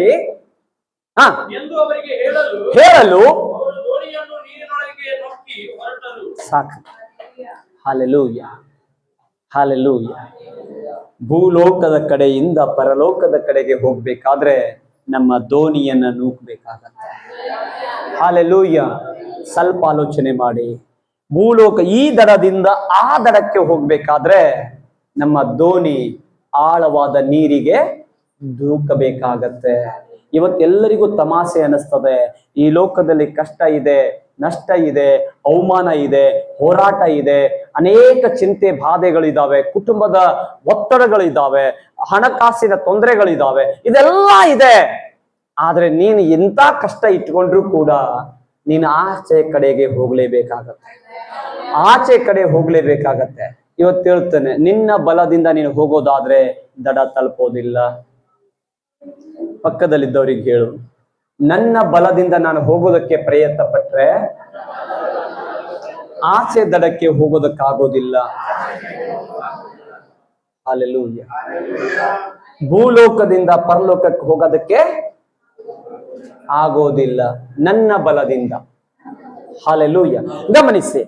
ಹೇಳಲು ಸಾಕು. Hallelujah, hallelujah. ಭೂಲೋಕದ ಕಡೆಯಿಂದ ಪರಲೋಕದ ಕಡೆಗೆ ಹೋಗ್ಬೇಕಾದ್ರೆ ನಮ್ಮ ದೋಣಿಯನ್ನ ನೂಕಬೇಕಾಗತ್ತೆ. ಹಾಲೆಲೂಯ. ಸ್ವಲ್ಪ ಆಲೋಚನೆ ಮಾಡಿ. ಭೂಲೋಕ ಈ ದಡದಿಂದ ಆ ದಡಕ್ಕೆ ಹೋಗ್ಬೇಕಾದ್ರೆ ನಮ್ಮ ದೋಣಿ ಆಳವಾದ ನೀರಿಗೆ ದೂಕಬೇಕಾಗತ್ತೆ. ಇವತ್ತೆಲ್ಲರಿಗೂ ತಮಾಷೆ ಅನಿಸ್ತದೆ. ಈ ಲೋಕದಲ್ಲಿ ಕಷ್ಟ ಇದೆ, ನಷ್ಟ ಇದೆ, ಅವಮಾನ ಇದೆ, ಹೋರಾಟ ಇದೆ, ಅನೇಕ ಚಿಂತೆ ಬಾಧೆಗಳಿದಾವೆ, ಕುಟುಂಬದ ಒತ್ತಡಗಳಿದ್ದಾವೆ, ಹಣಕಾಸಿನ ತೊಂದರೆಗಳಿದ್ದಾವೆ, ಇದೆಲ್ಲ ಇದೆ. ಆದ್ರೆ ನೀನು ಎಂತ ಕಷ್ಟ ಇಟ್ಕೊಂಡ್ರು ಕೂಡ ನೀನು ಆಚೆ ಕಡೆಗೆ ಹೋಗ್ಲೇಬೇಕಾಗತ್ತೆ, ಆಚೆ ಕಡೆ ಹೋಗ್ಲೇಬೇಕಾಗತ್ತೆ. ಇವತ್ತು ಹೇಳ್ತೇನೆ, ನಿನ್ನ ಬಲದಿಂದ ನೀನು ಹೋಗೋದಾದ್ರೆ ದಡ ತಲುಪೋದಿಲ್ಲ. ಪಕ್ಕದಲ್ಲಿದ್ದವ್ರಿಗೆ ಹೇಳು, ನನ್ನ ಬಲದಿಂದ ನಾನು ಹೋಗೋದಕ್ಕೆ ಪ್ರಯತ್ನ ಪಟ್ರೆ ಆಚೆ ದಡಕ್ಕೆ ಹೋಗೋದಕ್ಕಾಗೋದಿಲ್ಲ. ಹಲ್ಲೆಲೂಯಾ. ಭೂಲೋಕದಿಂದ ಪರಲೋಕಕ್ಕೆ ಹೋಗೋದಕ್ಕೆ ಆಗೋದಿಲ್ಲ ನನ್ನ ಬಲದಿಂದ. ಹಲ್ಲೆಲೂಯಾ. ಗಮನಿಸಿ,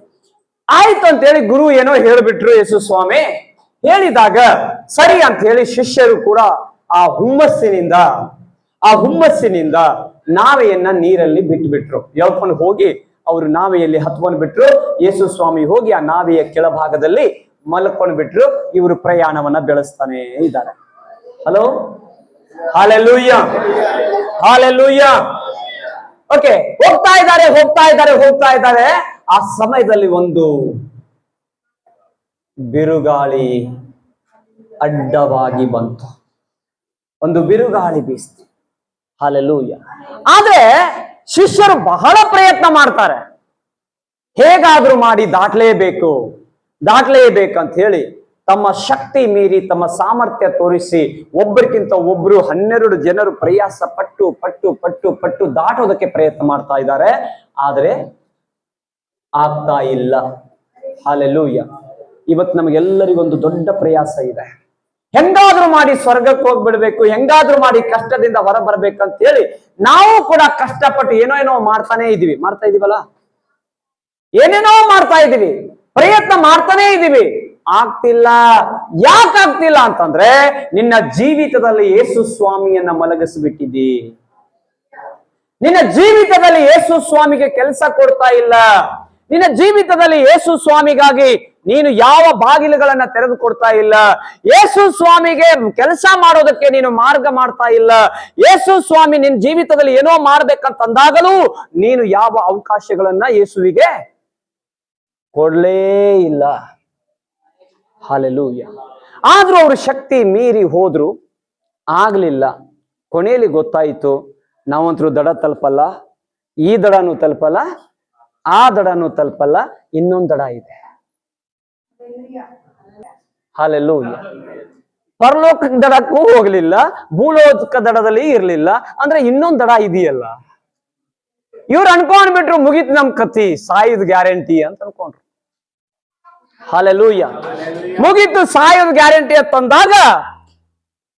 ಆಯ್ತು ಅಂತ ಹೇಳಿ ಗುರು ಏನೋ ಹೇಳಿಬಿಟ್ರು ಯೇಸು ಸ್ವಾಮಿ. ಹೇಳಿದಾಗ ಸರಿ ಅಂತ ಹೇಳಿ ಶಿಷ್ಯರು ಕೂಡ ಆ ಹುಮ್ಮಸ್ಸಿನಿಂದ ನಾವೆಯನ್ನ ನೀರಲ್ಲಿ ಬಿಟ್ಬಿಟ್ರು. ಎಳ್ಕೊಂಡು ಹೋಗಿ ಅವರು ನಾವೆಯಲ್ಲಿ ಹತ್ಕೊಂಡು ಬಿಟ್ರು. ಯೇಸು ಸ್ವಾಮಿ ಹೋಗಿ ಆ ನಾವೆಯ ಕೆಳಭಾಗದಲ್ಲಿ ಮಲ್ಕೊಂಡು ಬಿಟ್ರು. ಇವರು ಪ್ರಯಾಣವನ್ನ ಬೆಳೆಸ್ತಾನೆ ಇದ್ದಾರೆ. Hello, hallelujah, hallelujah. ಓಕೆ, ಹೋಗ್ತಾ ಇದ್ದಾರೆ. ಆ ಸಮಯದಲ್ಲಿ ಒಂದು ಬಿರುಗಾಳಿ ಅಡ್ಡವಾಗಿ ಬಂತು. ಒಂದು ಬಿರುಗಾಳಿ ಬೀಸ್ತು. ಹಲ್ಲೆಲೂಯಾ. ಆದ್ರೆ ಶಿಷ್ಯರು ಬಹಳ ಪ್ರಯತ್ನ ಮಾಡ್ತಾರೆ. ಹೇಗಾದ್ರೂ ಮಾಡಿ ದಾಟ್ಲೇಬೇಕಂತ ಹೇಳಿ ತಮ್ಮ ಶಕ್ತಿ ಮೀರಿ, ತಮ್ಮ ಸಾಮರ್ಥ್ಯ ತೋರಿಸಿ ಒಬ್ಬರಿಗಿಂತ ಒಬ್ರು 12 ಜನರು ಪ್ರಯಾಸ ಪಟ್ಟು ದಾಟೋದಕ್ಕೆ ಪ್ರಯತ್ನ ಮಾಡ್ತಾ ಇದ್ದಾರೆ. ಆದ್ರೆ ಆಗ್ತಾ ಇಲ್ಲ. ಹಲ್ಲೆಲೂಯಾ. ಇವತ್ತು ನಮಗೆಲ್ಲರಿಗೊಂದು ದೊಡ್ಡ ಪ್ರಯಾಸ ಇದೆ. ಹೆಂಗಾದ್ರೂ ಮಾಡಿ ಸ್ವರ್ಗಕ್ಕೆ ಹೋಗ್ಬಿಡ್ಬೇಕು, ಹೆಂಗಾದ್ರೂ ಮಾಡಿ ಕಷ್ಟದಿಂದ ಹೊರ ಬರ್ಬೇಕಂತ ಹೇಳಿ ನಾವು ಕೂಡ ಕಷ್ಟಪಟ್ಟು ಏನೋ ಮಾಡ್ತಾ ಇದೀವಲ್ಲ, ಏನೇನೋ ಮಾಡ್ತಾ ಇದೀವಿ, ಪ್ರಯತ್ನ ಮಾಡ್ತಾನೆ ಇದೀವಿ, ಆಗ್ತಿಲ್ಲ. ಯಾಕಾಗ್ತಿಲ್ಲ ಅಂತಂದ್ರೆ ನಿನ್ನ ಜೀವಿತದಲ್ಲಿ ಯೇಸು ಸ್ವಾಮಿಯನ್ನ ಮಲಗಿಸ್ಬಿಟ್ಟಿದ್ದಿ. ನಿನ್ನ ಜೀವಿತದಲ್ಲಿ ಯೇಸು ಸ್ವಾಮಿಗೆ ಕೆಲಸ ಕೊಡ್ತಾ ಇಲ್ಲ. ನಿನ್ನ ಜೀವಿತದಲ್ಲಿ ಯೇಸು ಸ್ವಾಮಿಗಾಗಿ ನೀನು ಯಾವ ಬಾಗಿಲುಗಳನ್ನ ತೆರೆದುಕೊಡ್ತಾ ಇಲ್ಲ. ಯೇಸು ಸ್ವಾಮಿಗೆ ಕೆಲಸ ಮಾಡೋದಕ್ಕೆ ನೀನು ಮಾರ್ಗ ಮಾಡ್ತಾ ಇಲ್ಲ. ಯೇಸು ಸ್ವಾಮಿ ನಿನ್ನ ಜೀವಿತದಲ್ಲಿ ಏನೋ ಮಾಡ್ಬೇಕಂತಂದಾಗಲೂ ನೀನು ಯಾವ ಅವಕಾಶಗಳನ್ನ ಯೇಸುವಿಗೆ ಕೊಡ್ಲೇ ಇಲ್ಲ. ಹಲ್ಲೆಲೂಯಾ. ಆದ್ರೂ ಅವರು ಶಕ್ತಿ ಮೀರಿ ಹೋದ್ರು, ಆಗ್ಲಿಲ್ಲ. ಕೊನೆಯಲ್ಲಿ ಗೊತ್ತಾಯಿತು, ನಾವಂತರೂ ದಡ ತಲುಪಲ್ಲ, ಈ ದಡನೂ ತಲುಪಲ್ಲ, ಆ ದಡನೂ ತಲುಪಲ್ಲ, ಇನ್ನೊಂದು ದಡ ಇದೆ. ಹಲ್ಲೆಲೂಯಾ. ಪರಲೋಕ ದಡಕ್ಕೂ ಹೋಗ್ಲಿಲ್ಲ, ಭೂಲೋಕ ದಡದಲ್ಲಿ ಇರ್ಲಿಲ್ಲ, ಅಂದ್ರೆ ಇನ್ನೊಂದು ದಡ ಇದೆಯಲ್ಲ. ಇವ್ರು ಅನ್ಕೊಂಡ್ಬಿಟ್ರು ಮುಗೀತು ನಮ್ ಕತ್ತಿ, ಸಾಯೋದು ಗ್ಯಾರಂಟಿ ಅಂತ ಅನ್ಕೊಂಡ್ರು. ಹಲ್ಲೆಲೂಯಾ. ಮುಗೀತು, ಸಾಯೋದು ಗ್ಯಾರಂಟಿ ಅಂತಂದಾಗ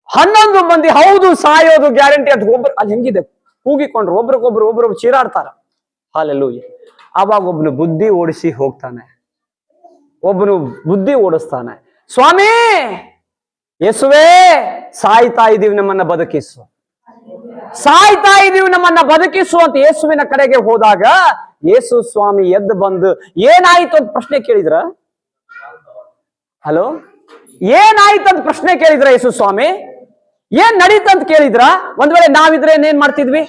11 ಮಂದಿ ಹೌದು ಸಾಯೋದು ಗ್ಯಾರಂಟಿ ಅಂತ ಒಬ್ರು ಅಲ್ಲಿ ಹೆಂಗಿದೆ ಕೂಗಿಕೊಂಡ್ರು, ಒಬ್ರಿಗೊಬ್ರು ಚೀರಾಡ್ತಾರ. ಹಲ್ಲೆಲೂಯಾ. ಆವಾಗ ಒಬ್ನು ಬುದ್ಧಿ ಓಡಿಸಿ ಹೋಗ್ತಾನೆ, ಒಬ್ಬನು ಬುದ್ಧಿ ಓಡಿಸ್ತಾನೆ. ಸ್ವಾಮಿ ಯೇಸುವೇ, ಸಾಯ್ತಾ ಇದೀವಿ, ನಮ್ಮನ್ನ ಬದುಕಿಸು, ಸಾಯ್ತಾ ಇದೀವಿ, ನಮ್ಮನ್ನ ಬದುಕಿಸು ಅಂತ ಯೇಸುವಿನ ಕಡೆಗೆ ಹೋದಾಗ ಯೇಸು ಸ್ವಾಮಿ ಎದ್ದು ಬಂದು ಏನಾಯ್ತು ಅಂತ ಪ್ರಶ್ನೆ ಕೇಳಿದ್ರ? ಹಲೋ, ಏನಾಯ್ತು ಅಂತ ಪ್ರಶ್ನೆ ಕೇಳಿದ್ರ? ಯೇಸು ಸ್ವಾಮಿ ಏನ್ ನಡೀತಂತ ಕೇಳಿದ್ರ? ಒಂದ್ ವೇಳೆ ನಾವಿದ್ರೆ ಏನ್ ಮಾಡ್ತಿದ್ವಿ?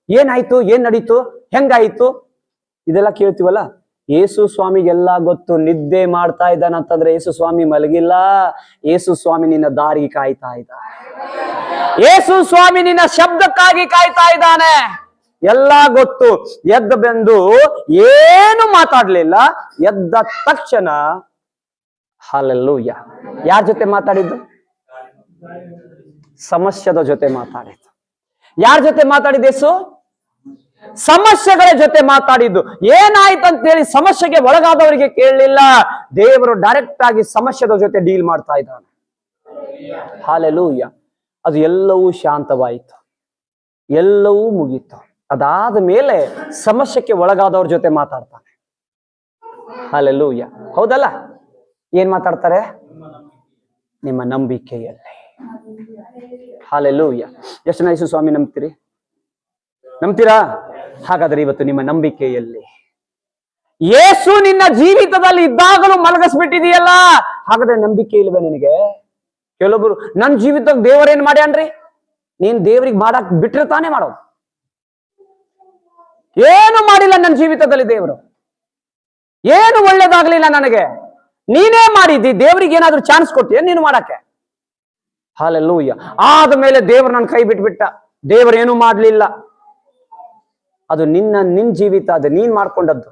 ಏನಾಯ್ತು, ಏನ್ ನಡೀತು, ಹೆಂಗಾಯ್ತು, ಇದೆಲ್ಲ ಕೇಳ್ತೀವಲ್ಲ. ಯೇಸು ಸ್ವಾಮಿಗೆಲ್ಲ ಗೊತ್ತು. ನಿದ್ದೆ ಮಾಡ್ತಾ ಇದ್ದಾನಂತಂದ್ರೆ ಯೇಸು ಸ್ವಾಮಿ ಮಲಗಿಲ್ಲ. ಯೇಸು ಸ್ವಾಮಿ ನಿನ್ನ ದಾರಿ ಕಾಯ್ತಾ ಇದ್ದಾನೆ. ಯೇಸು ಸ್ವಾಮಿ ನಿನ್ನ ಶಬ್ದಕ್ಕಾಗಿ ಕಾಯ್ತಾ ಇದ್ದಾನೆ. ಎಲ್ಲ ಗೊತ್ತು. ಎದ್ದು ಬಂದು ಏನು ಮಾತಾಡ್ಲಿಲ್ಲ. ಎದ್ದ ತಕ್ಷಣ ಹಲ್ಲೆಲೂಯಾ. ಯಾರ ಜೊತೆ ಮಾತಾಡಿದ್ದು? ಸಮಸ್ಯೆದ ಜೊತೆ ಮಾತಾಡಿದ್ದು. ಯಾರ ಜೊತೆ ಮಾತಾಡಿದ ಯೇಸು? ಸಮಸ್ಯೆಗಳ ಜೊತೆ ಮಾತಾಡಿದ್ದು. ಏನಾಯ್ತಂತ ಹೇಳಿ ಸಮಸ್ಯೆಗೆ ಒಳಗಾದವರಿಗೆ ಕೇಳಲಿಲ್ಲ. ದೇವರು ಡೈರೆಕ್ಟ್ ಆಗಿ ಸಮಸ್ಯೆದ ಜೊತೆ ಡೀಲ್ ಮಾಡ್ತಾ ಇದ್ದಾನೆ. ಹಲ್ಲೆಲೂಯಾ. ಅದು ಎಲ್ಲವೂ ಶಾಂತವಾಯಿತು, ಎಲ್ಲವೂ ಮುಗೀತು. ಅದಾದ ಮೇಲೆ ಸಮಸ್ಯೆಗೆ ಒಳಗಾದವ್ರ ಜೊತೆ ಮಾತಾಡ್ತಾನೆ. ಹಲ್ಲೆಲೂಯಾ. ಹೌದಲ್ಲ? ಏನ್ ಮಾತಾಡ್ತಾರೆ? ನಿಮ್ಮ ನಂಬಿಕೆಯಲ್ಲಿ. ಹಲ್ಲೆಲೂಯಾ. ಎಷ್ಟು ಜನ ಯೇಸು ಸ್ವಾಮಿ ನಂಬ್ತೀರಾ? ಹಾಗಾದ್ರೆ ಇವತ್ತು ನಿಮ್ಮ ನಂಬಿಕೆಯಲ್ಲಿ ಯೇಸು ನಿನ್ನ ಜೀವಿತದಲ್ಲಿ ಇದ್ದಾಗಲೂ ಮಲಗಿಸ್ಬಿಟ್ಟಿದೆಯಲ್ಲ, ಹಾಗಾದ್ರೆ ನಂಬಿಕೆ ಇಲ್ವೇ ನಿನಗೆ? ಕೆಲವೊಬ್ರು ನನ್ನ ಜೀವಿತಕ್ಕೆ ದೇವರೇನ್ ಮಾಡ್ಯಾನ್ರಿ? ನೀನ್ ದೇವ್ರಿಗೆ ಮಾಡಕ್ ಬಿಟ್ರೆ ತಾನೇ ಮಾಡೋದು. ಏನು ಮಾಡಿಲ್ಲ ನನ್ನ ಜೀವಿತದಲ್ಲಿ ದೇವರು, ಏನು ಒಳ್ಳೇದಾಗ್ಲಿಲ್ಲ ನನಗೆ. ನೀನೇ ಮಾಡಿದ್ದಿ, ದೇವರಿಗೆ ಏನಾದ್ರೂ ಚಾನ್ಸ್ ಕೊಟ್ಟಿಯ ನೀನು ಮಾಡಕ್ಕೆ? ಹಲ್ಲೆಲೂಯಾ. ಆದ್ಮೇಲೆ ದೇವರು ನನ್ನ ಕೈ ಬಿಟ್ಬಿಟ್ಟ, ದೇವರೇನು ಮಾಡ್ಲಿಲ್ಲ. ಅದು ನಿನ್ನ ಜೀವಿತ, ಅದು ನೀನ್ ಮಾಡ್ಕೊಂಡದ್ದು.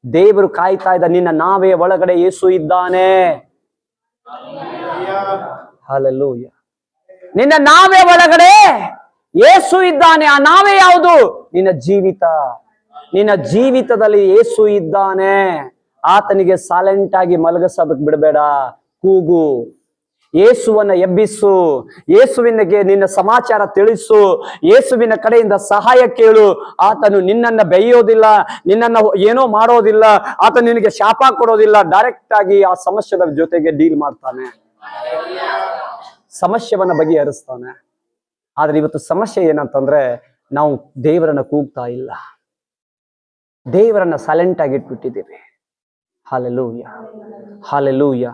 ದೇವರು ಕಾಯ್ತಾ ಇದ್ದ, ನಿನ್ನ ನಾವೇ ಒಳಗಡೆ ಯೇಸು ಇದ್ದಾನೆ. ಹಲ್ಲೆಲೂಯಾ. ನಿನ್ನ ನಾವೇ ಒಳಗಡೆ ಯೇಸು ಇದ್ದಾನೆ. ಆ ನಾವೇ ಯಾವುದು? ನಿನ್ನ ಜೀವಿತ. ನಿನ್ನ ಜೀವಿತದಲ್ಲಿ ಯೇಸು ಇದ್ದಾನೆ. ಆತನಿಗೆ ಸೈಲೆಂಟ್ ಆಗಿ ಮಲಗಿಸೋದಕ್ಕೆ ಬಿಡಬೇಡ. ಕೂಗು, ಯೇಸುವನ್ನ ಎಬ್ಬಿಸು, ಯೇಸುವಿನಿಗೆ ನಿನ್ನ ಸಮಾಚಾರ ತಿಳಿಸು, ಯೇಸುವಿನ ಕಡೆಯಿಂದ ಸಹಾಯ ಕೇಳು. ಆತನು ನಿನ್ನನ್ನ ಬೆಯ್ಯೋದಿಲ್ಲ, ನಿನ್ನನ್ನ ಏನೋ ಮಾಡೋದಿಲ್ಲ, ಆತ ನಿನಗೆ ಶಾಪ ಕೊಡೋದಿಲ್ಲ. ಡೈರೆಕ್ಟ್ ಆಗಿ ಆ ಸಮಸ್ಯೆದ ಜೊತೆಗೆ ಡೀಲ್ ಮಾಡ್ತಾನೆ, ಸಮಸ್ಯೆವನ್ನ ಬಗೆಹರಿಸ್ತಾನೆ. ಆದ್ರೆ ಇವತ್ತು ಸಮಸ್ಯೆ ಏನಂತಂದ್ರೆ ನಾವು ದೇವರನ್ನ ಕೂಗ್ತಾ ಇಲ್ಲ, ದೇವರನ್ನ ಸೈಲೆಂಟ್ ಆಗಿ ಇಟ್ಬಿಟ್ಟಿದ್ದೀವಿ. Hallelujah, hallelujah.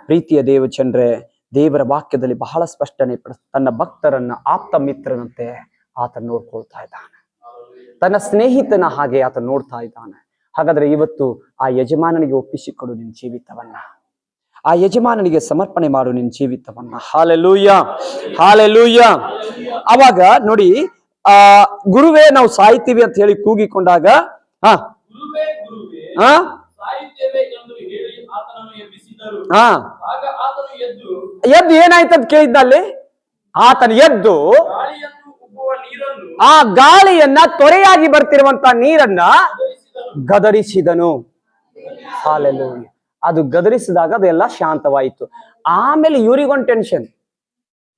ಪ್ರೀತಿಯ ದೇವಚಂದ್ರೆ, ದೇವರ ವಾಕ್ಯದಲ್ಲಿ ಬಹಳ ಸ್ಪಷ್ಟನೆ ತನ್ನ ಭಕ್ತರನ್ನ ಆಪ್ತ ಮಿತ್ರನಂತೆ ಆತ ನೋಡ್ಕೊಳ್ತಾ ಇದ್ದಾನೆ, ತನ್ನ ಸ್ನೇಹಿತನ ಹಾಗೆ ಆತ ನೋಡ್ತಾ ಇದ್ದಾನೆ. ಹಾಗಾದ್ರೆ ಇವತ್ತು ಆ ಯಜಮಾನನಿಗೆ ಒಪ್ಪಿಸಿಕೊಡು ನಿನ್ನ ಜೀವಿತವನ್ನ, ಆ ಯಜಮಾನನಿಗೆ ಸಮರ್ಪಣೆ ಮಾಡು ನಿನ್ನ ಜೀವಿತವನ್ನ. Hallelujah, hallelujah. ಅವಾಗ ನೋಡಿ, ಗುರುವೇ ನಾವು ಸಾಯ್ತೀವಿ ಅಂತ ಹೇಳಿ ಕೂಗಿಕೊಂಡಾಗ ಎದ್ದು ಏನಾಯ್ತದ ಕೇಳಿದ್ದ ಅಲ್ಲಿ. ಆತನ ಎದ್ದು ಆ ಗಾಳಿಯನ್ನ, ತೊರೆಯಾಗಿ ಬರ್ತಿರುವಂತ ನೀರನ್ನ ಗದರಿಸಿದನು. ಹಾಲೆಲೂಯ. ಅದು ಗದರಿಸಿದಾಗ ಅದೆಲ್ಲ ಶಾಂತವಾಯಿತು. ಆಮೇಲೆ ಇವರಿಗೊಂದು ಟೆನ್ಷನ್,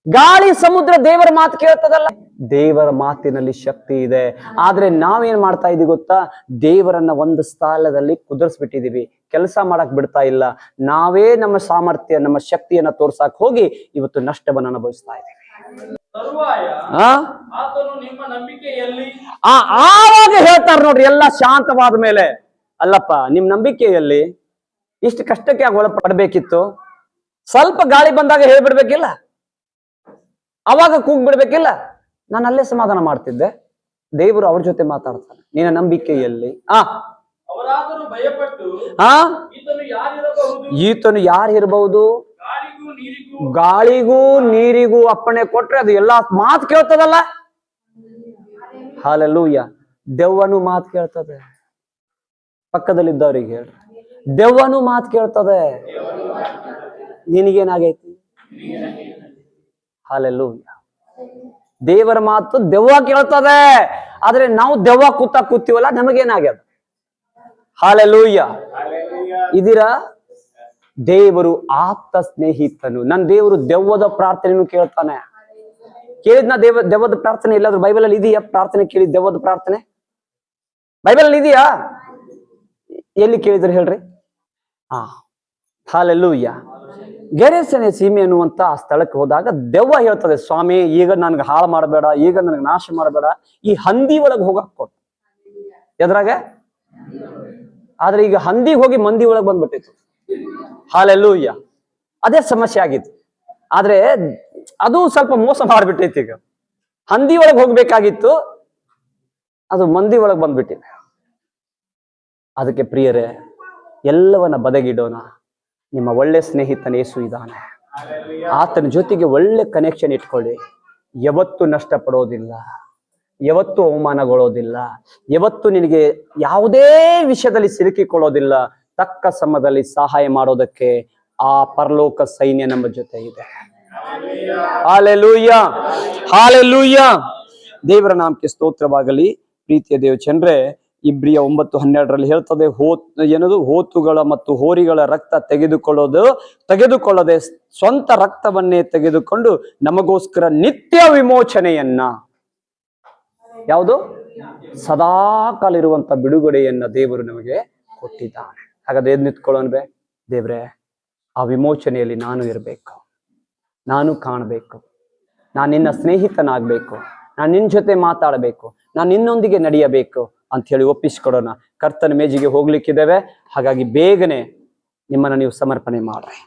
ಗಾಳಿ ಸಮುದ್ರ ದೇವರ ಮಾತು ಕೇಳ್ತದಲ್ಲ. ದೇವರ ಮಾತಿನಲ್ಲಿ ಶಕ್ತಿ ಇದೆ. ಆದ್ರೆ ನಾವೇನ್ ಮಾಡ್ತಾ ಇದೀವಿ ಗೊತ್ತಾ? ದೇವರನ್ನ ಒಂದು ಸ್ಥಳದಲ್ಲಿ ಕುದುರಿಸ್ಬಿಟ್ಟಿದೀವಿ, ಕೆಲಸ ಮಾಡಕ್ ಬಿಡ್ತಾ ಇಲ್ಲ. ನಾವೇ ನಮ್ಮ ಸಾಮರ್ಥ್ಯ, ನಮ್ಮ ಶಕ್ತಿಯನ್ನ ತೋರ್ಸಾಕ್ ಹೋಗಿ ಇವತ್ತು ನಷ್ಟವನ್ನು ಅನುಭವಿಸ್ತಾ ಇದ್ದೀವಿ. ಆವಾಗ ಹೇಳ್ತಾರ ನೋಡ್ರಿ, ಎಲ್ಲ ಶಾಂತವಾದ ಮೇಲೆ, ಅಲ್ಲಪ್ಪ ನಿಮ್ ನಂಬಿಕೆಯಲ್ಲಿ ಇಷ್ಟು ಕಷ್ಟಕ್ಕೆ ಒಳಪಡ್ಬೇಕಿತ್ತು. ಸ್ವಲ್ಪ ಗಾಳಿ ಬಂದಾಗ ಹೇಳ್ಬಿಡ್ಬೇಕಿಲ್ಲ, ಅವಾಗ ಕೂಗ್ ಬಿಡ್ಬೇಕಿಲ್ಲ. ನಾನು ಅಲ್ಲೇ ಸಮಾಧಾನ ಮಾಡ್ತಿದ್ದೆ. ದೇವರು ಅವ್ರ ಜೊತೆ ಮಾತಾಡ್ತಾನೆ. ನಿನ್ನ ನಂಬಿಕೆಯಲ್ಲಿ ಈತನು ಯಾರು ಇರಬಹುದು? ಗಾಳಿಗೂ ನೀರಿಗೂ ಅಪ್ಪಣೆ ಕೊಟ್ರೆ ಅದು ಎಲ್ಲಾ ಮಾತು ಕೇಳ್ತದಲ್ಲ. ಹಾಲೆಲೂಯ. ದೆವ್ವನು ಮಾತು ಕೇಳ್ತದೆ. ಪಕ್ಕದಲ್ಲಿದ್ದವ್ರಿಗೆ ಹೇಳ್ರಿ, ದೆವ್ವನು ಮಾತು ಕೇಳ್ತದೆ. ನಿನಗೇನಾಗೈತಿ? ಹಾಲೆಲೂಯ. ದೇವರ ಮಾತು ದೆವ್ವ ಕೇಳ್ತದೆ. ಆದ್ರೆ ನಾವು ದೆವ್ವ ಕೂತೀವಲ್ಲ, ನಮಗೇನಾಗ್ಯದ? ಹಾಲೆಲೂಯ. ಇದೀರಾ? ದೇವರು ಆಪ್ತ ಸ್ನೇಹಿತನು. ನನ್ನ ದೇವರು ದೆವ್ವದ ಪ್ರಾರ್ಥನೆಯನ್ನು ಕೇಳ್ತಾನೆ. ಕೇಳಿದ್ನ ದೆವ್ವದ ಪ್ರಾರ್ಥನೆ ಎಲ್ಲಾದ್ರೂ ಬೈಬಲ್ ಅಲ್ಲಿ ಇದೆಯಾ? ಪ್ರಾರ್ಥನೆ ಕೇಳಿದ್ ದೆವ್ವದ ಪ್ರಾರ್ಥನೆ ಬೈಬಲ್ ಅಲ್ಲಿ ಇದೆಯಾ? ಎಲ್ಲಿ ಕೇಳಿದ್ರೆ ಹೇಳ್ರಿ. ಹಾಲೆಲೂಯ. ಗೆರೆಸನೆ ಸೀಮೆ ಅನ್ನುವಂತ ಆ ಸ್ಥಳಕ್ಕೆ ಹೋದಾಗ ದೆವ್ವ ಹೇಳ್ತದೆ, ಸ್ವಾಮಿ ಈಗ ನನ್ಗೆ ಹಾಳು ಮಾಡಬೇಡ, ಈಗ ನನಗೆ ನಾಶ ಮಾಡಬೇಡ, ಈ ಹಂದಿ ಒಳಗೆ ಹೋಗಕ್ ಕೊಟ್ಟು. ಎದ್ರಾಗ? ಆದ್ರೆ ಈಗ ಹಂದಿ ಹೋಗಿ ಮಂದಿ ಒಳಗೆ ಬಂದ್ಬಿಟ್ಟಿತ್ತು. ಹಾಲೆಲೂಯ. ಅದೇ ಸಮಸ್ಯೆ ಆಗಿತ್ತು. ಆದ್ರೆ ಅದು ಸ್ವಲ್ಪ ಮೋಸ ಮಾಡ್ಬಿಟ್ಟೈತಿ. ಈಗ ಹಂದಿ ಒಳಗೆ ಹೋಗ್ಬೇಕಾಗಿತ್ತು, ಅದು ಮಂದಿ ಒಳಗೆ ಬಂದ್ಬಿಟ್ಟಿದೆ. ಅದಕ್ಕೆ ಪ್ರಿಯರೇ, ಎಲ್ಲವನ್ನ ಬದಗಿಡೋಣ. ನಿಮ್ಮ ಒಳ್ಳೆ ಸ್ನೇಹಿತನ ಯೇಸು ಇದ್ದಾನೆ. ಆತನ ಜೊತೆಗೆ ಒಳ್ಳೆ ಕನೆಕ್ಷನ್ ಇಟ್ಕೊಳ್ಳಿ. ಯಾವತ್ತೂ ನಷ್ಟ ಪಡೋದಿಲ್ಲ, ಯಾವತ್ತೂ ಅವಮಾನಗೊಳ್ಳೋದಿಲ್ಲ, ಯಾವತ್ತೂ ನಿನಗೆ ಯಾವುದೇ ವಿಷಯದಲ್ಲಿ ಸಿಲುಕಿಕೊಳ್ಳೋದಿಲ್ಲ. ತಕ್ಕ ಸಮಯದಲ್ಲಿ ಸಹಾಯ ಮಾಡೋದಕ್ಕೆ ಆ ಪರಲೋಕ ಸೈನ್ಯ ನಮ್ಮ ಜೊತೆ ಇದೆ. Hallelujah, hallelujah. ದೇವರ ನಾಮಕ್ಕೆ ಸ್ತೋತ್ರವಾಗಲಿ. ಪ್ರೀತಿಯ ದೇವಚಂದ್ರೆ, ಇಬ್ರಿಯ 9:12 ಹೇಳ್ತದೆ, ಹೋತುಗಳ ಮತ್ತು ಹೋರಿಗಳ ರಕ್ತ ತೆಗೆದುಕೊಳ್ಳದೆ ಸ್ವಂತ ರಕ್ತವನ್ನೇ ತೆಗೆದುಕೊಂಡು ನಮಗೋಸ್ಕರ ನಿತ್ಯ ವಿಮೋಚನೆಯನ್ನ, ಯಾವುದು ಸದಾಕಾಲ ಇರುವಂತ ಬಿಡುಗಡೆಯನ್ನ ದೇವರು ನಮಗೆ ಕೊಟ್ಟಿದ್ದಾನೆ. ಹಾಗಾದ್ರೆ ಎದ್ ನಿಂತ್ಕೊಳ್ಳೋನ್ಬೆ, ದೇವ್ರೆ ಆ ವಿಮೋಚನೆಯಲ್ಲಿ ನಾನು ಇರಬೇಕು, ನಾನು ಕಾಣಬೇಕು, ನಾನು ನಿನ್ನ ಸ್ನೇಹಿತನಾಗಬೇಕು, ನಾನು ನಿನ್ನ ಜೊತೆ ಮಾತಾಡಬೇಕು, ನಾನು ನಿನ್ನೊಂದಿಗೆ ನಡೆಯಬೇಕು ಅಂತ ಹೇಳಿ ಒಪ್ಪಿಸಿಕೊಡೋಣ. ಕರ್ತನ ಮೇಜಿಗೆ ಹೋಗ್ಲಿಕ್ಕಿದ್ದೇವೆ. ಹಾಗಾಗಿ ಬೇಗನೆ ನಿಮ್ಮನ್ನ ನೀವು ಸಮರ್ಪಣೆ ಮಾಡ್ರಿ.